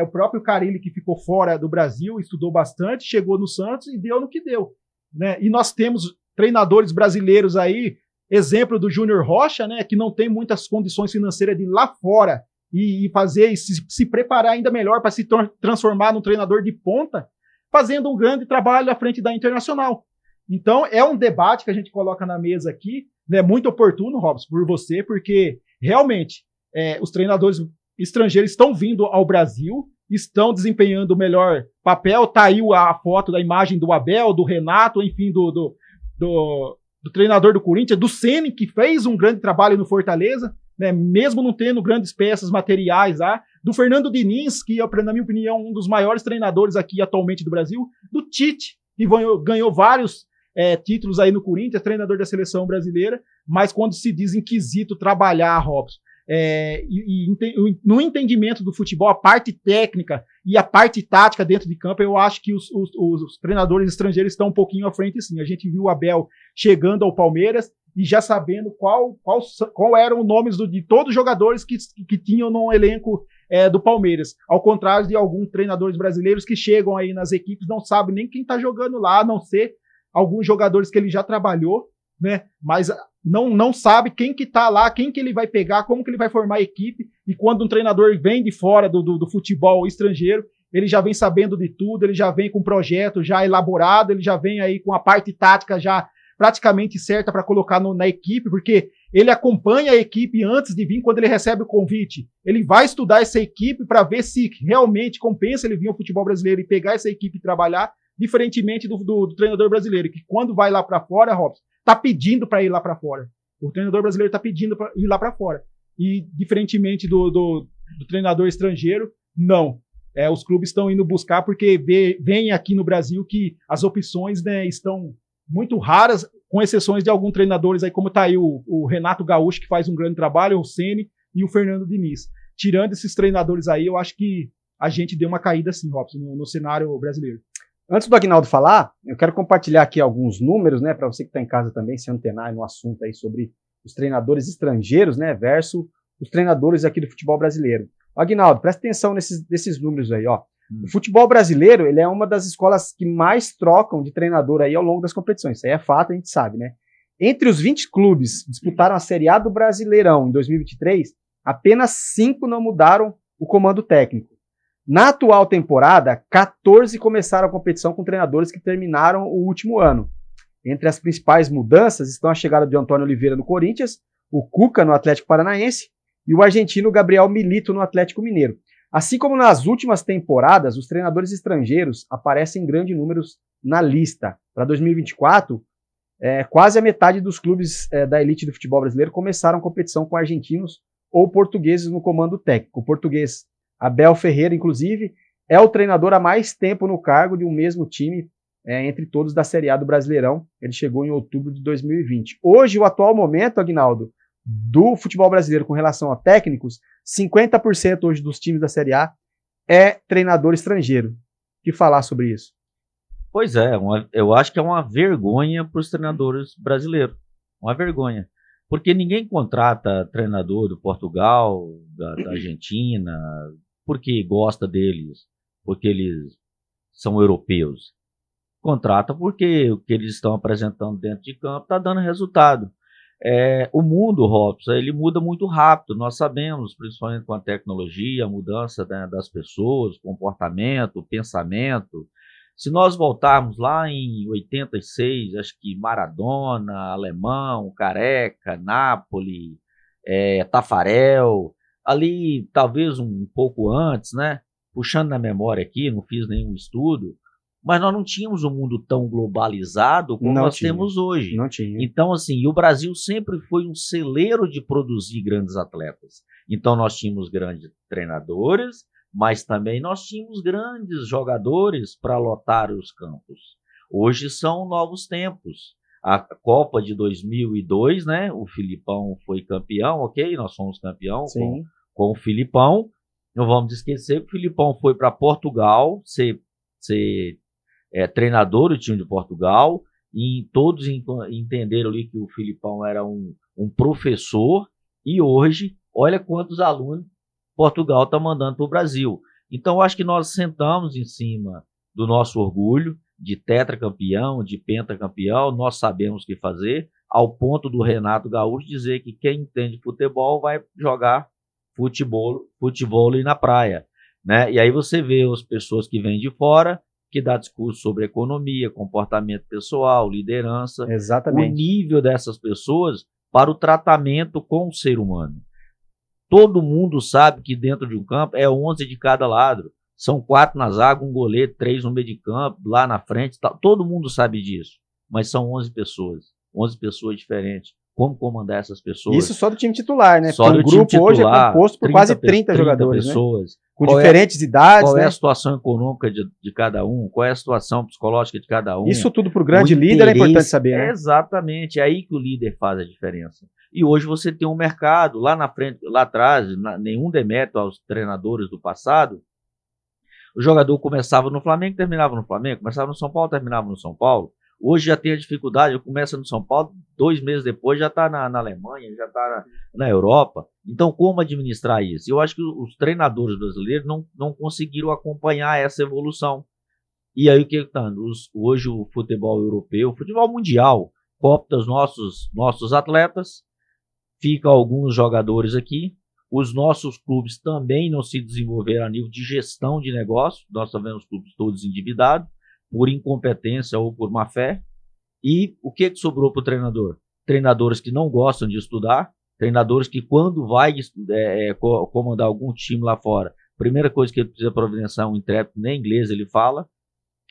o próprio Carille, que ficou fora do Brasil, estudou bastante, chegou no Santos e deu no que deu, né? E nós temos treinadores brasileiros aí, exemplo do Júnior Rocha, né, que não tem muitas condições financeiras de ir lá fora e fazer, se preparar ainda melhor para se transformar num treinador de ponta, fazendo um grande trabalho à frente da Internacional. Então, é um debate que a gente coloca na mesa aqui, né, muito oportuno, Robson, por você, porque realmente os treinadores estrangeiros estão vindo ao Brasil, estão desempenhando o melhor papel. Tá aí a foto da imagem do Abel, do Renato, enfim, do treinador do Corinthians, do Ceni, que fez um grande trabalho no Fortaleza, né, mesmo não tendo grandes peças materiais lá, do Fernando Diniz, que é, na minha opinião, um dos maiores treinadores aqui atualmente do Brasil, do Tite, que ganhou vários títulos aí no Corinthians, treinador da seleção brasileira, mas quando se diz em quesito trabalhar, Robson, no entendimento do futebol, a parte técnica e a parte tática dentro de campo, eu acho que os treinadores estrangeiros estão um pouquinho à frente, sim. A gente viu o Abel chegando ao Palmeiras e já sabendo qual eram os nomes de todos os jogadores que tinham no elenco do Palmeiras, ao contrário de alguns treinadores brasileiros que chegam aí nas equipes, não sabem nem quem está jogando lá, a não ser alguns jogadores que ele já trabalhou, né? Mas não sabe quem que tá lá, quem que ele vai pegar, como que ele vai formar a equipe. E quando um treinador vem de fora do futebol estrangeiro, ele já vem sabendo de tudo, ele já vem com um projeto já elaborado, ele já vem aí com a parte tática já praticamente certa para colocar na equipe, porque ele acompanha a equipe antes de vir. Quando ele recebe o convite, ele vai estudar essa equipe para ver se realmente compensa ele vir ao futebol brasileiro e pegar essa equipe e trabalhar, diferentemente do treinador brasileiro, que quando vai lá para fora, Robson, tá pedindo para ir lá para fora. O treinador brasileiro tá pedindo para ir lá para fora. E diferentemente do treinador estrangeiro, não. Os clubes estão indo buscar porque vem aqui no Brasil que as opções, né, estão muito raras, com exceções de alguns treinadores aí, como tá aí o Renato Gaúcho, que faz um grande trabalho, o Ceni e o Fernando Diniz. Tirando esses treinadores aí, eu acho que a gente deu uma caída sim, Robson, no cenário brasileiro. Antes do Aguinaldo falar, eu quero compartilhar aqui alguns números, né, para você que está em casa também, se antenar no assunto aí sobre os treinadores estrangeiros, né, versus os treinadores aqui do futebol brasileiro. Aguinaldo, presta atenção nesses números aí, ó. O futebol brasileiro, ele é uma das escolas que mais trocam de treinador aí ao longo das competições. Isso aí é fato, a gente sabe, né? Entre os 20 clubes que disputaram a Série A do Brasileirão em 2023, apenas 5 não mudaram o comando técnico. Na atual temporada, 14 começaram a competição com treinadores que terminaram o último ano. Entre as principais mudanças estão a chegada de Antônio Oliveira no Corinthians, o Cuca no Atlético Paranaense e o argentino Gabriel Milito no Atlético Mineiro. Assim como nas últimas temporadas, os treinadores estrangeiros aparecem em grandes números na lista. Para 2024, quase a metade dos clubes da elite do futebol brasileiro começaram competição com argentinos ou portugueses no comando técnico. O português Abel Ferreira, inclusive, é o treinador há mais tempo no cargo de um mesmo time entre todos da Série A do Brasileirão. Ele chegou em outubro de 2020. Hoje, o atual momento, Aguinaldo, do futebol brasileiro com relação a técnicos, 50% hoje dos times da Série A é treinador estrangeiro. O que falar sobre isso? Pois é, eu acho que é uma vergonha para os treinadores brasileiros. Uma vergonha. Porque ninguém contrata treinador do Portugal, da Argentina, porque gosta deles, porque eles são europeus. Contrata porque o que eles estão apresentando dentro de campo está dando resultado. O mundo, Robson, ele muda muito rápido, nós sabemos, principalmente com a tecnologia, a mudança, né, das pessoas, comportamento, pensamento. Se nós voltarmos lá em 86, acho que Maradona, Alemão, Careca, Napoli, Tafarel, ali talvez um pouco antes, né? Puxando na memória aqui, não fiz nenhum estudo, mas nós não tínhamos um mundo tão globalizado como nós temos hoje. Não tinha. Então, assim, o Brasil sempre foi um celeiro de produzir grandes atletas. Então, nós tínhamos grandes treinadores, mas também nós tínhamos grandes jogadores para lotar os campos. Hoje são novos tempos. A Copa de 2002, né? O Filipão foi campeão, ok? Nós fomos campeão com o Filipão. Não vamos esquecer que o Filipão foi para Portugal ser treinador do time de Portugal, e todos entenderam ali que o Filipão era um professor, e hoje, olha quantos alunos Portugal está mandando para o Brasil. Então, eu acho que nós sentamos em cima do nosso orgulho de tetracampeão, de pentacampeão, nós sabemos o que fazer, ao ponto do Renato Gaúcho dizer que quem entende futebol vai jogar futebol na praia, né? E aí você vê as pessoas que vêm de fora, que dá discurso sobre economia, comportamento pessoal, liderança. Exatamente. O nível dessas pessoas para o tratamento com o ser humano. Todo mundo sabe que dentro de um campo é 11 de cada lado. São 4 na zaga, um goleiro, 3 no meio de campo, lá na frente. Tá. Todo mundo sabe disso. Mas são 11 pessoas. 11 pessoas diferentes. Como comandar essas pessoas? Isso só do time titular, né? Só do grupo time hoje é titular, composto por quase 30 jogadores, pessoas. Né? Com diferentes idades, qual né? é a situação econômica de cada um? Qual é a situação psicológica de cada um? Isso tudo para o grande líder é importante saber, né? Exatamente, é aí que o líder faz a diferença. E hoje você tem um mercado, lá na frente, lá atrás, nenhum demérito aos treinadores do passado, o jogador começava no Flamengo, terminava no Flamengo, começava no São Paulo, terminava no São Paulo. Hoje já tem a dificuldade, começa no São Paulo, 2 meses depois já está na Alemanha, já está na Europa. Então, como administrar isso? Eu acho que os treinadores brasileiros não conseguiram acompanhar essa evolução. E aí o que está? Hoje o futebol europeu, o futebol mundial, coopta os nossos atletas, fica alguns jogadores aqui. Os nossos clubes também não se desenvolveram a nível de gestão de negócio. Nós estamos vendo os clubes todos endividados, por incompetência ou por má fé. E o que sobrou para o treinador? Treinadores que não gostam de estudar, treinadores que quando vai comandar algum time lá fora, primeira coisa que ele precisa providenciar um intérprete, nem inglês ele fala.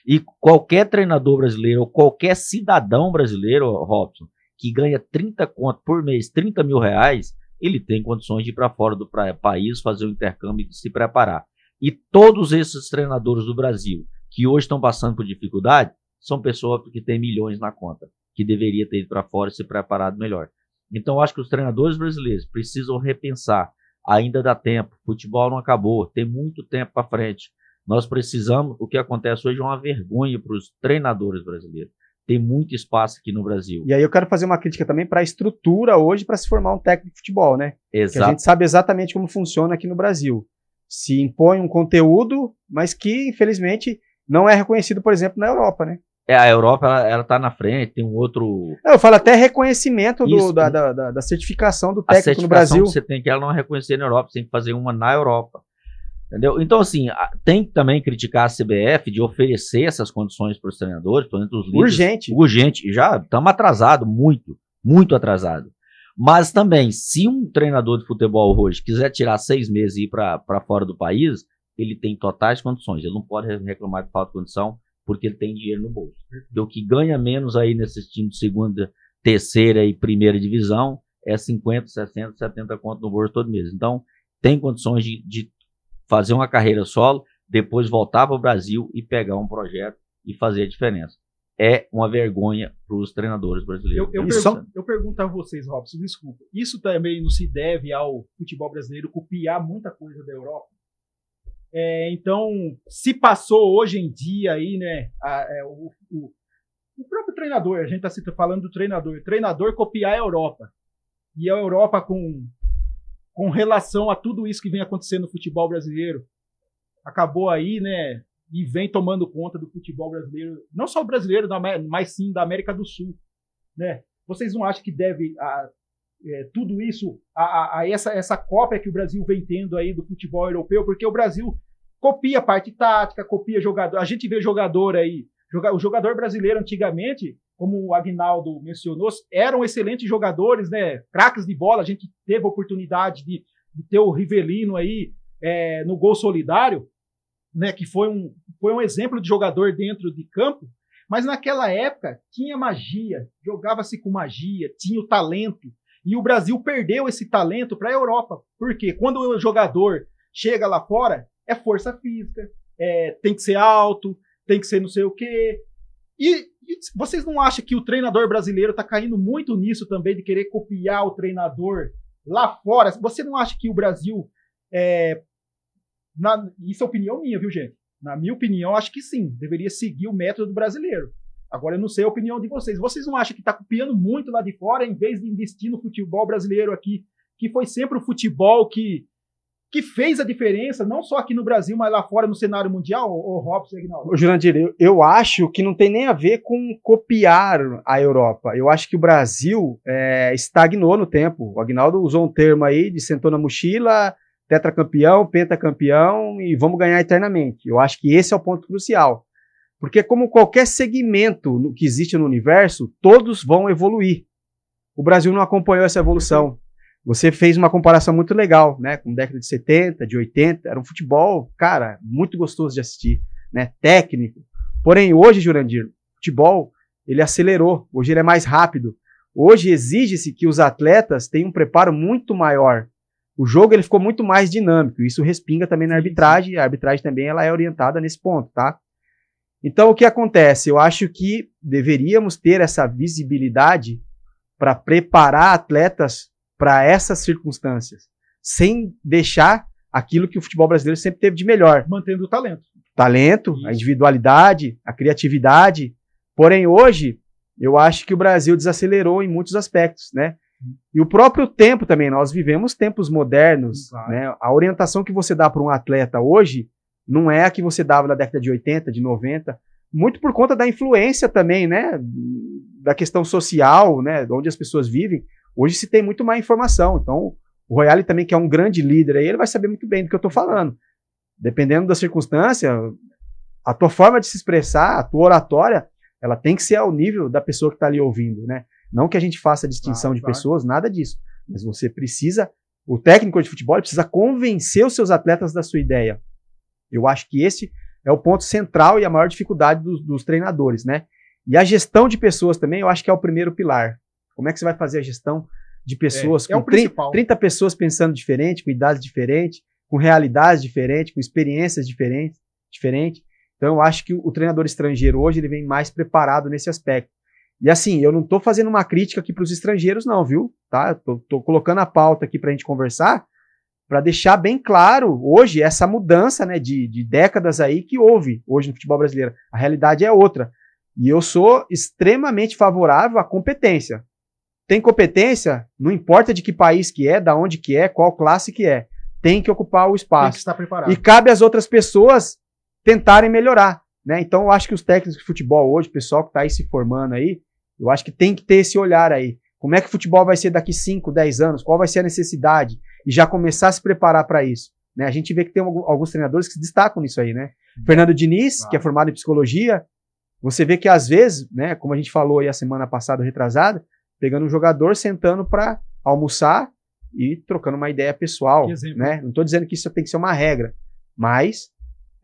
E qualquer treinador brasileiro, ou qualquer cidadão brasileiro, Robson, que ganha 30 conto por mês, 30 mil reais, ele tem condições de ir para fora do país, fazer um intercâmbio e se preparar. E todos esses treinadores do Brasil, que hoje estão passando por dificuldade, são pessoas que têm milhões na conta, que deveria ter ido para fora e se preparado melhor. Então, eu acho que os treinadores brasileiros precisam repensar. Ainda dá tempo, futebol não acabou, tem muito tempo para frente. Nós precisamos, o que acontece hoje é uma vergonha para os treinadores brasileiros. Tem muito espaço aqui no Brasil. E aí eu quero fazer uma crítica também para a estrutura hoje para se formar um técnico de futebol, né? Exato. Que a gente sabe exatamente como funciona aqui no Brasil. Se impõe um conteúdo, mas que, infelizmente, não é reconhecido, por exemplo, na Europa, né? A Europa, ela tá na frente, tem um outro... Eu falo até reconhecimento da certificação do técnico no Brasil. Que você tem que ela não é reconhecida na Europa, você tem que fazer uma na Europa. Entendeu? Então, assim, tem que também criticar a CBF de oferecer essas condições para os treinadores, por exemplo, os líderes. Urgente. Já estamos atrasados, muito atrasado. Mas também, se um treinador de futebol hoje quiser tirar 6 meses e ir para fora do país, ele tem totais condições. Ele não pode reclamar de falta de condição, porque ele tem dinheiro no bolso. Porque o que ganha menos aí nesses times de segunda, terceira e primeira divisão é 50, 60, 70 conto no bolso todo mês. Então, tem condições de fazer uma carreira solo, depois voltar para o Brasil e pegar um projeto e fazer a diferença. É uma vergonha para os treinadores brasileiros. Eu pergunto a vocês, Robson, desculpa, isso também não se deve ao futebol brasileiro copiar muita coisa da Europa? Então, se passou hoje em dia aí, né, o próprio treinador, a gente está falando do treinador copiar a Europa, e a Europa com relação a tudo isso que vem acontecendo no futebol brasileiro, acabou aí, né, e vem tomando conta do futebol brasileiro, não só o brasileiro, mas sim da América do Sul, né? Vocês não acham que deve tudo isso a essa cópia que o Brasil vem tendo aí do futebol europeu? Porque o Brasil copia a parte tática, copia jogador. A gente vê jogador aí, o jogador brasileiro antigamente, como o Aguinaldo mencionou, eram excelentes jogadores, né? Craques de bola. A gente teve a oportunidade de ter o Rivelino aí no gol solidário, né? Que foi um exemplo de jogador dentro de campo. Mas naquela época tinha magia, jogava-se com magia, tinha o talento. E o Brasil perdeu esse talento para a Europa. Por quê? Quando o jogador chega lá fora, é força física, tem que ser alto, tem que ser não sei o quê. E vocês não acham que o treinador brasileiro está caindo muito nisso também, de querer copiar o treinador lá fora? Você não acha que o Brasil... isso é opinião minha, viu, gente? Na minha opinião, acho que sim, deveria seguir o método brasileiro. Agora, eu não sei a opinião de vocês. Vocês não acham que está copiando muito lá de fora, em vez de investir no futebol brasileiro aqui, que foi sempre o futebol que fez a diferença, não só aqui no Brasil, mas lá fora no cenário mundial, o Robson e Aguinaldo? Jurandir, eu acho que não tem nem a ver com copiar a Europa. Eu acho que o Brasil estagnou no tempo. O Aguinaldo usou um termo aí de sentou na mochila, tetracampeão, pentacampeão e vamos ganhar eternamente. Eu acho que esse é o ponto crucial. Porque como qualquer segmento que existe no universo, todos vão evoluir. O Brasil não acompanhou essa evolução. Você fez uma comparação muito legal, né? Com década de 70, de 80, era um futebol, cara, muito gostoso de assistir, né? Técnico. Porém, hoje, Jurandir, o futebol, ele acelerou. Hoje ele é mais rápido. Hoje exige-se que os atletas tenham um preparo muito maior. O jogo ele ficou muito mais dinâmico. Isso respinga também na arbitragem. A arbitragem também ela é orientada nesse ponto, tá? Então, o que acontece? Eu acho que deveríamos ter essa visibilidade para preparar atletas para essas circunstâncias, sem deixar aquilo que o futebol brasileiro sempre teve de melhor. Mantendo o talento. Talento, a individualidade, a criatividade. Porém, hoje, eu acho que o Brasil desacelerou em muitos aspectos, né? E o próprio tempo também, nós vivemos tempos modernos, claro, né? A orientação que você dá para um atleta hoje não é a que você dava na década de 80, de 90, muito por conta da influência também, né? Da questão social, né? De onde as pessoas vivem. Hoje se tem muito mais informação, então o Royale também, que é um grande líder aí, ele vai saber muito bem do que eu estou falando. Dependendo da circunstância, a tua forma de se expressar, a tua oratória, ela tem que ser ao nível da pessoa que está ali ouvindo, né? Não que a gente faça distinção de pessoas, nada disso, mas você precisa, o técnico de futebol precisa convencer os seus atletas da sua ideia. Eu acho que esse é o ponto central e a maior dificuldade dos treinadores, né? E a gestão de pessoas também, eu acho que é o primeiro pilar. Como é que você vai fazer a gestão de pessoas com 30 pessoas pensando diferente, com idades diferentes, com realidades diferentes, com experiências diferentes? Então eu acho que o treinador estrangeiro hoje ele vem mais preparado nesse aspecto. E assim, eu não estou fazendo uma crítica aqui para os estrangeiros não, viu? Tá? Tô colocando a pauta aqui para a gente conversar, para deixar bem claro hoje essa mudança, né, de décadas aí que houve hoje no futebol brasileiro. A realidade é outra. E eu sou extremamente favorável à competência. Tem competência, não importa de que país que é, da onde que é, qual classe que é. Tem que ocupar o espaço. Tem que estar preparado. E cabe às outras pessoas tentarem melhorar, né? Então eu acho que os técnicos de futebol hoje, o pessoal que está aí se formando aí, eu acho que tem que ter esse olhar aí. Como é que o futebol vai ser daqui 5, 10 anos? Qual vai ser a necessidade? E já começar a se preparar para isso, né? A gente vê que tem alguns treinadores que se destacam nisso aí, né? Fernando Diniz, que é formado em psicologia, você vê que às vezes, né, como a gente falou aí a semana passada, retrasada, pegando um jogador, sentando para almoçar e trocando uma ideia pessoal, né? Não estou dizendo que isso tem que ser uma regra, mas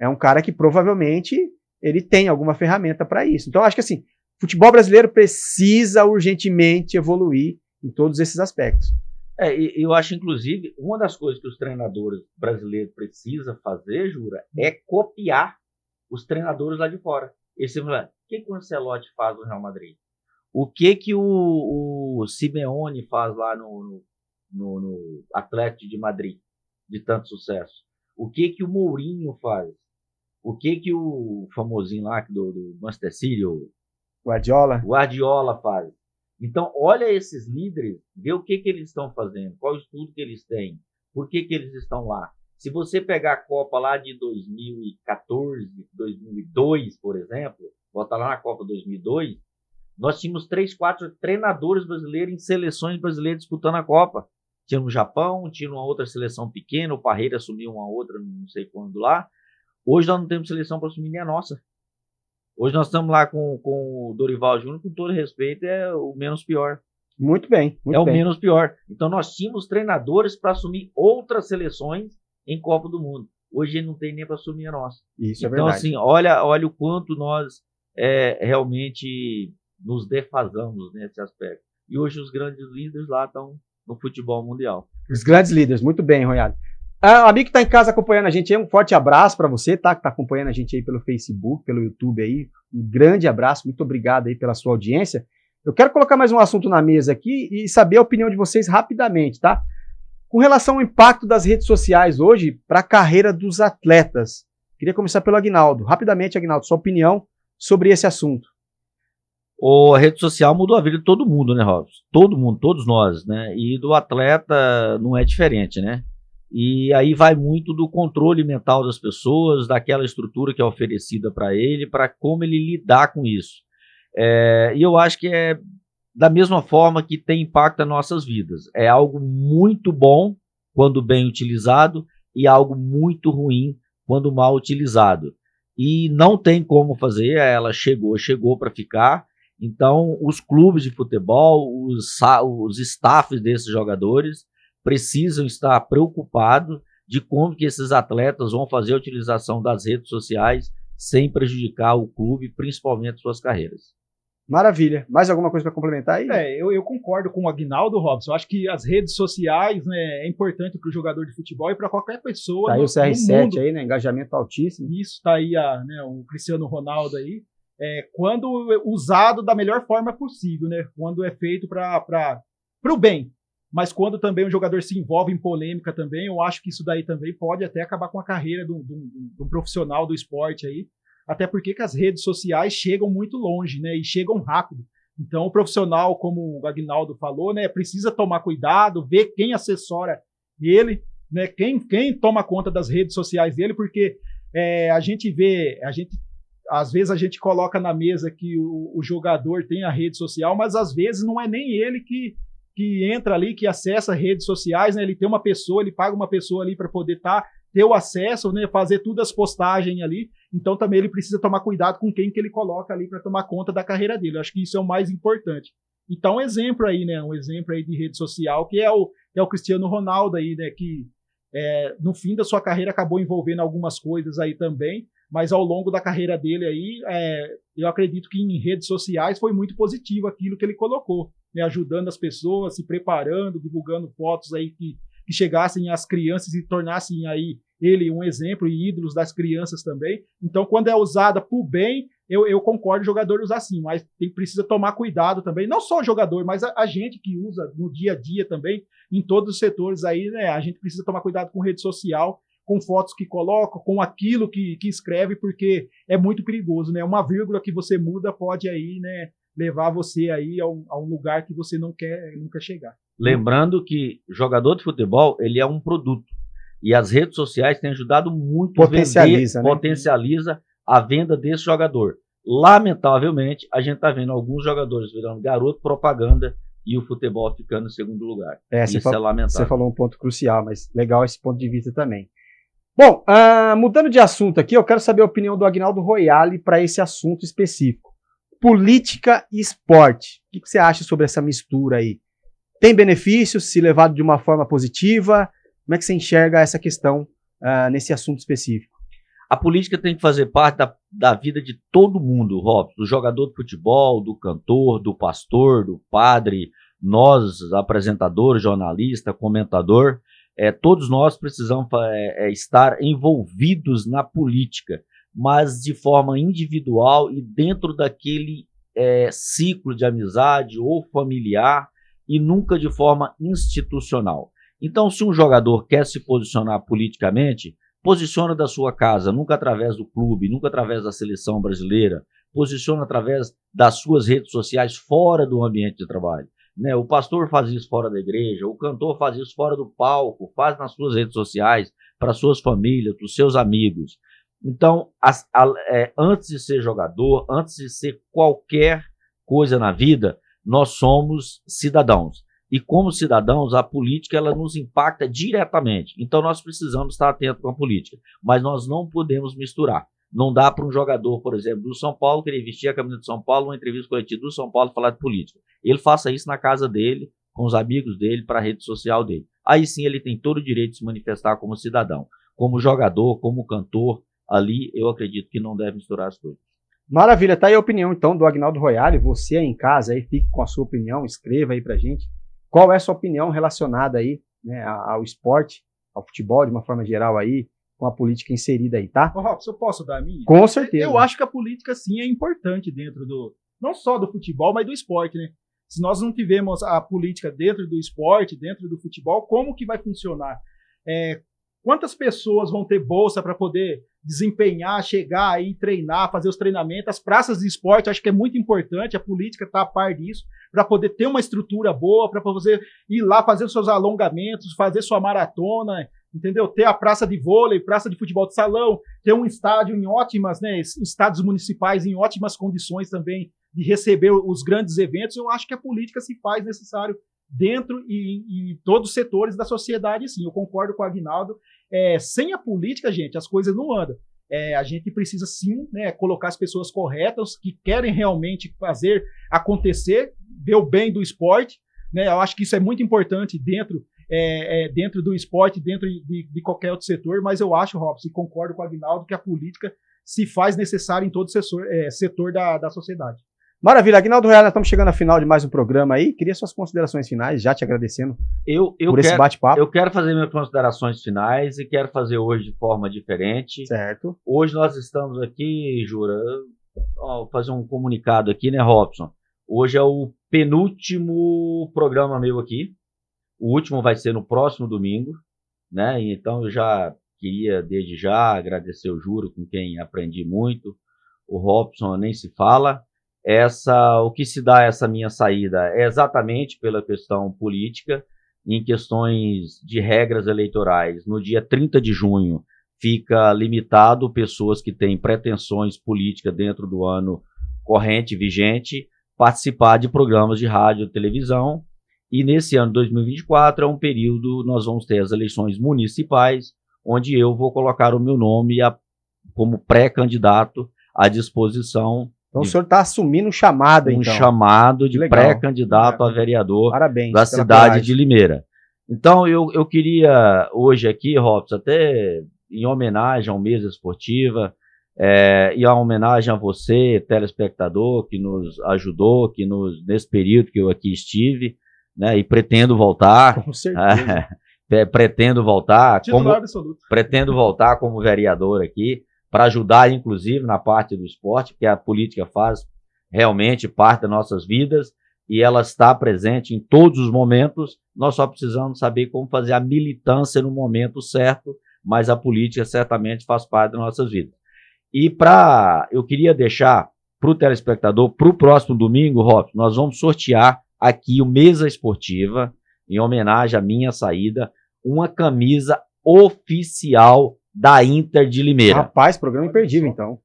é um cara que provavelmente ele tem alguma ferramenta para isso. Então, acho que assim, futebol brasileiro precisa urgentemente evoluir em todos esses aspectos. Eu acho, inclusive, uma das coisas que os treinadores brasileiros precisam fazer, Jura, é copiar os treinadores lá de fora. Esse, o que o Ancelotti faz no Real Madrid? O que o Simeone faz lá no Atlético de Madrid, de tanto sucesso? O que o Mourinho faz? O que o famosinho lá do Manchester City, o Guardiola faz? Então, olha esses líderes, vê o que eles estão fazendo, qual o estudo que eles têm, por que eles estão lá. Se você pegar a Copa lá de 2014, 2002, por exemplo, volta lá na Copa 2002, nós tínhamos 3, 4 treinadores brasileiros em seleções brasileiras disputando a Copa. Tinha no Japão, tinha uma outra seleção pequena, o Parreira assumiu uma outra, não sei quando lá. Hoje nós não temos seleção para assumir nem a nossa. Hoje nós estamos lá com o Dorival Júnior, com todo respeito, é o menos pior. Muito bem. O menos pior. Então nós tínhamos treinadores para assumir outras seleções em Copa do Mundo. Hoje ele não tem nem para assumir a nossa. Isso é verdade. Então, assim, olha o quanto nós realmente nos defasamos nesse aspecto. E hoje os grandes líderes lá estão no futebol mundial. Os grandes líderes, muito bem, Royale. Amigo que está em casa acompanhando a gente aí, um forte abraço para você, tá? Que está acompanhando a gente aí pelo Facebook, pelo YouTube aí. Um grande abraço, muito obrigado aí pela sua audiência. Eu quero colocar mais um assunto na mesa aqui e saber a opinião de vocês rapidamente, tá? Com relação ao impacto das redes sociais hoje para a carreira dos atletas. Queria começar pelo Aguinaldo. Rapidamente, Aguinaldo, sua opinião sobre esse assunto. A rede social mudou a vida de todo mundo, né, Robson? Todo mundo, todos nós, né? E do atleta não é diferente, né? E aí vai muito do controle mental das pessoas, daquela estrutura que é oferecida para ele, para como ele lidar com isso. E eu acho que é da mesma forma que tem impacto nas nossas vidas. É algo muito bom quando bem utilizado e algo muito ruim quando mal utilizado. E não tem como fazer, ela chegou para ficar. Então, os clubes de futebol, os staffs desses jogadores precisam estar preocupados de como que esses atletas vão fazer a utilização das redes sociais sem prejudicar o clube, principalmente suas carreiras. Maravilha. Mais alguma coisa para complementar aí? Eu concordo com o Aguinaldo, Robson. Eu acho que as redes sociais, né, é importante para o jogador de futebol e para qualquer pessoa. Tá aí o CR7 aí, né? Engajamento altíssimo. Isso, tá aí o Cristiano Ronaldo aí. Quando usado da melhor forma possível, né? Quando é feito para o bem. Mas quando também o jogador se envolve em polêmica também, eu acho que isso daí também pode até acabar com a carreira do profissional do esporte aí. Até porque que as redes sociais chegam muito longe, né? E chegam rápido. Então o profissional, como o Aguinaldo falou, né? Precisa tomar cuidado, ver quem assessora ele, né? Quem toma conta das redes sociais dele, porque às vezes a gente coloca na mesa que o jogador tem a rede social, mas às vezes não é nem ele que entra ali, que acessa redes sociais, né? Ele tem uma pessoa, ele paga uma pessoa ali para poder ter o acesso, né? Fazer todas as postagens ali. Então também ele precisa tomar cuidado com quem que ele coloca ali para tomar conta da carreira dele. Eu acho que isso é o mais importante. Então um exemplo aí de rede social que é o Cristiano Ronaldo aí, né? Que no fim da sua carreira acabou envolvendo algumas coisas aí também, mas ao longo da carreira dele aí, eu acredito que em redes sociais foi muito positivo aquilo que ele colocou, né, ajudando as pessoas, se preparando, divulgando fotos aí que chegassem às crianças e tornassem aí ele um exemplo e ídolos das crianças também. Então, quando é usada por bem, eu concordo o jogador usar sim, mas precisa tomar cuidado também, não só o jogador, mas a gente que usa no dia a dia também, em todos os setores aí, né, a gente precisa tomar cuidado com rede social, com fotos que coloca, com aquilo que escreve, porque é muito perigoso, né? Uma vírgula que você muda pode aí, né, levar você aí a um lugar que você não quer chegar. Lembrando que jogador de futebol, ele é um produto. E as redes sociais têm ajudado muito potencializa a venda desse jogador. Lamentavelmente, a gente está vendo alguns jogadores virando garoto propaganda e o futebol ficando em segundo lugar. Isso é lamentável. Você falou um ponto crucial, mas legal esse ponto de vista também. Bom, mudando de assunto aqui, eu quero saber a opinião do Aguinaldo Royale para esse assunto específico. Política e esporte. O que você acha sobre essa mistura aí? Tem benefícios se levado de uma forma positiva? Como é que você enxerga essa questão nesse assunto específico? A política tem que fazer parte da vida de todo mundo, Robson, do jogador de futebol, do cantor, do pastor, do padre, nós, apresentador, jornalista, comentador, todos nós precisamos estar envolvidos na política, mas de forma individual e dentro daquele ciclo de amizade ou familiar e nunca de forma institucional. Então, se um jogador quer se posicionar politicamente, posiciona da sua casa, nunca através do clube, nunca através da seleção brasileira, posiciona através das suas redes sociais fora do ambiente de trabalho. Né? O pastor faz isso fora da igreja, o cantor faz isso fora do palco, faz nas suas redes sociais, para suas famílias, para os seus amigos. Então, antes de ser jogador, antes de ser qualquer coisa na vida, nós somos cidadãos. E como cidadãos, a política ela nos impacta diretamente. Então nós precisamos estar atentos com a política. Mas nós não podemos misturar. Não dá para um jogador, por exemplo, do São Paulo, querer vestir a camisa do São Paulo, uma entrevista coletiva do São Paulo, falar de política. Ele faça isso na casa dele, com os amigos dele, para a rede social dele. Aí sim ele tem todo o direito de se manifestar como cidadão. Como jogador, como cantor, ali eu acredito que não deve misturar as coisas. Maravilha, tá aí a opinião então do Aguinaldo Royale. Você aí em casa, aí, fique com a sua opinião, escreva aí pra gente. Qual é a sua opinião relacionada aí, né, ao esporte, ao futebol de uma forma geral aí, com a política inserida aí, tá? Ô, Robson, eu posso dar a minha? Com certeza. Eu acho que a política, sim, é importante dentro não só do futebol, mas do esporte, né? Se nós não tivermos a política dentro do esporte, dentro do futebol, como que vai funcionar? Quantas pessoas vão ter bolsa para poder desempenhar, chegar aí, treinar, fazer os treinamentos? As praças de esporte, acho que é muito importante, a política está a par disso, para poder ter uma estrutura boa, para poder ir lá fazer os seus alongamentos, fazer sua maratona, entendeu? Ter a praça de vôlei, praça de futebol de salão, ter um estádio em ótimas, né, estádios municipais em ótimas condições também de receber os grandes eventos. Eu acho que a política se faz necessário dentro e todos os setores da sociedade, sim. Eu concordo com o Aguinaldo. Sem a política, gente, as coisas não andam. A gente precisa, sim, né, colocar as pessoas corretas que querem realmente fazer acontecer, ver o bem do esporte, né? Eu acho que isso é muito importante dentro do esporte, dentro de qualquer outro setor, mas eu acho, Robson, e concordo com o Aguinaldo, que a política se faz necessária em todo setor da sociedade. Maravilha, Aguinaldo Royale, nós estamos chegando ao final de mais um programa aí. Queria suas considerações finais, já te agradecendo por esse bate-papo. Eu quero fazer minhas considerações finais e quero fazer hoje de forma diferente. Certo. Hoje nós estamos aqui, Jura, vou fazer um comunicado aqui, né, Robson? Hoje é o penúltimo programa meu aqui. O último vai ser no próximo domingo, né? Então eu já queria, desde já, agradecer o Jura, com quem aprendi muito. O Robson nem se fala. O que se dá essa minha saída é exatamente pela questão política, em questões de regras eleitorais. No dia 30 de junho fica limitado pessoas que têm pretensões políticas dentro do ano corrente, vigente, participar de programas de rádio e televisão. E nesse ano 2024 é um período, nós vamos ter as eleições municipais, onde eu vou colocar o meu nome como pré-candidato à disposição. Então o senhor está assumindo um chamado, então. Um chamado de pré-candidato a vereador da cidade de Limeira. Então eu queria hoje aqui, Robson, até em homenagem ao Mesa Esportiva, e a homenagem a você, telespectador, que nos ajudou, nesse período que eu aqui estive, né, e pretendo voltar. Com certeza. Pretendo voltar. Titular absoluto. Pretendo voltar como vereador aqui, para ajudar, inclusive, na parte do esporte, porque a política faz realmente parte das nossas vidas e ela está presente em todos os momentos. Nós só precisamos saber como fazer a militância no momento certo, mas a política certamente faz parte das nossas vidas. E eu queria deixar para o telespectador, para o próximo domingo, Robson, nós vamos sortear aqui o Mesa Esportiva, em homenagem à minha saída, uma camisa oficial da Inter de Limeira. Rapaz, programa imperdível, então.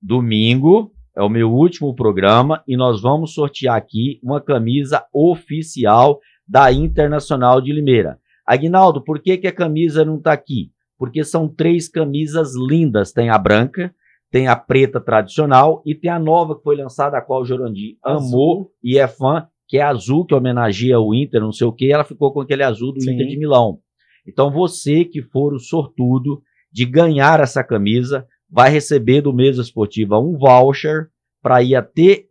Domingo é o meu último programa e nós vamos sortear aqui uma camisa oficial da Internacional de Limeira. Aguinaldo, por que a camisa não está aqui? porque são 3 camisas lindas. Tem a branca, tem a preta tradicional e tem a nova que foi lançada, a qual o Jurandir amou e é fã, que é azul, que homenageia o Inter, não sei o que, ela ficou com aquele azul do Inter de Milão. Então você que for o sortudo de ganhar essa camisa, vai receber do Mesa Esportiva um voucher para ir até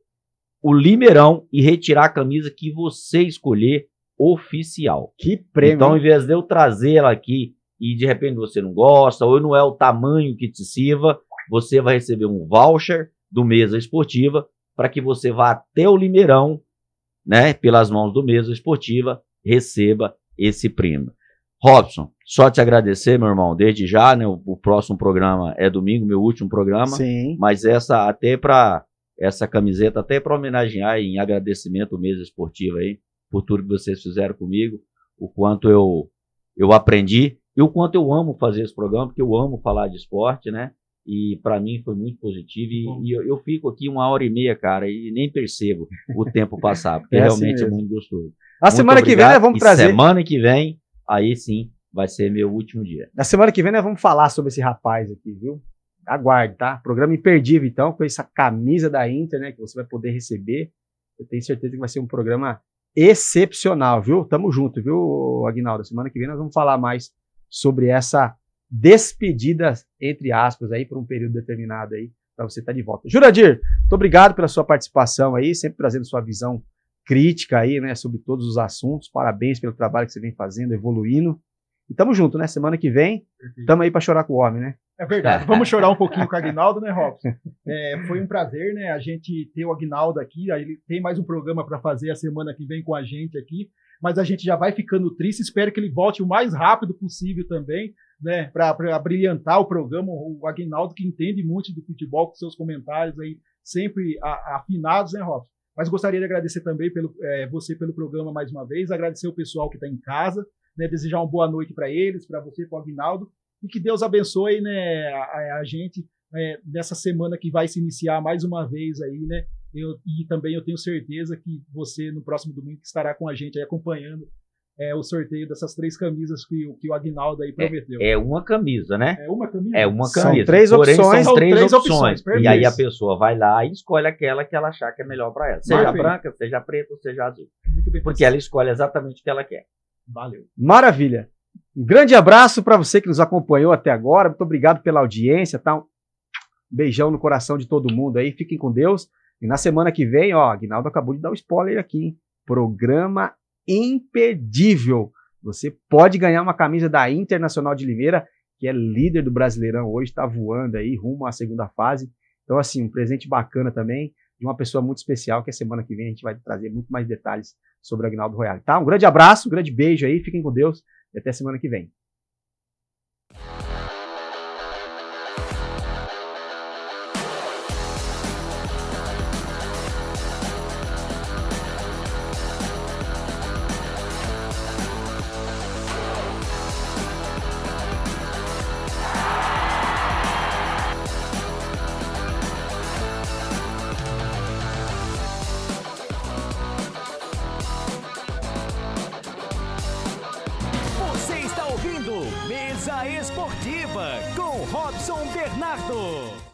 o Limeirão e retirar a camisa que você escolher oficial. Que prêmio! Então, em vez de eu trazer ela aqui e de repente você não gosta, ou não é o tamanho que te sirva, você vai receber um voucher do Mesa Esportiva para que você vá até o Limeirão, né, pelas mãos do Mesa Esportiva, receba esse prêmio. Robson, só te agradecer, meu irmão, desde já, né, o próximo programa é domingo, meu último programa, Sim. Mas essa camiseta até para homenagear em agradecimento ao Mesa Esportiva aí, por tudo que vocês fizeram comigo, o quanto eu aprendi e o quanto eu amo fazer esse programa, porque eu amo falar de esporte, né? E para mim foi muito positivo e eu fico aqui 1h30, cara, e nem percebo o tempo passar, porque realmente assim é muito gostoso. Na semana que vem nós vamos trazer. Semana que vem, aí sim, vai ser meu último dia. Na semana que vem nós vamos falar sobre esse rapaz aqui, viu? Aguarde, tá? Programa imperdível, então, com essa camisa da Inter, né, que você vai poder receber. Eu tenho certeza que vai ser um programa excepcional, viu? Tamo junto, viu, Aguinaldo? Semana que vem nós vamos falar mais sobre essa despedida, entre aspas, aí, por um período determinado aí, para você estar de volta. Jurandir, muito obrigado pela sua participação aí, sempre trazendo sua visão crítica aí, né, sobre todos os assuntos. Parabéns pelo trabalho que você vem fazendo, evoluindo. E tamo junto, né? Semana que vem, tamo aí para chorar com o homem, né? É verdade. Vamos chorar um pouquinho com o Aguinaldo, né, Robson? Foi um prazer, né, a gente ter o Aguinaldo aqui. Ele tem mais um programa para fazer a semana que vem com a gente aqui, mas a gente já vai ficando triste. Espero que ele volte o mais rápido possível também, né, para brilhantar o programa. O Aguinaldo, que entende muito do futebol, com seus comentários aí sempre afinados, né, Robson? Mas gostaria de agradecer também você pelo programa mais uma vez, agradecer o pessoal que está em casa, né, desejar uma boa noite para eles, para você, para o Aguinaldo, e que Deus abençoe, né, a gente nessa semana que vai se iniciar mais uma vez aí, né? E também eu tenho certeza que você no próximo domingo estará com a gente aí acompanhando o sorteio dessas 3 camisas que o Aguinaldo aí prometeu. É uma camisa, né? É uma camisa? É uma camisa. São 3 opções. São 3 opções. Perfeito. E aí a pessoa vai lá e escolhe aquela que ela achar que é melhor para ela. Seja branca, seja preta, seja azul. Muito bem. Porque ela escolhe exatamente o que ela quer. Valeu. Maravilha. Um grande abraço para você que nos acompanhou até agora. Muito obrigado pela audiência, tá? Um beijão no coração de todo mundo aí. Fiquem com Deus. E na semana que vem, ó, Aguinaldo acabou de dar um spoiler aqui, hein? Programa imperdível. Você pode ganhar uma camisa da Internacional de Limeira, que é líder do Brasileirão hoje, está voando aí rumo à segunda fase. Então, assim, um presente bacana também de uma pessoa muito especial, que a semana que vem a gente vai trazer muito mais detalhes sobre o Aguinaldo Royale, tá? Um grande abraço, um grande beijo aí, fiquem com Deus e até semana que vem. Você está ouvindo Mesa Esportiva com Robson Bernardo.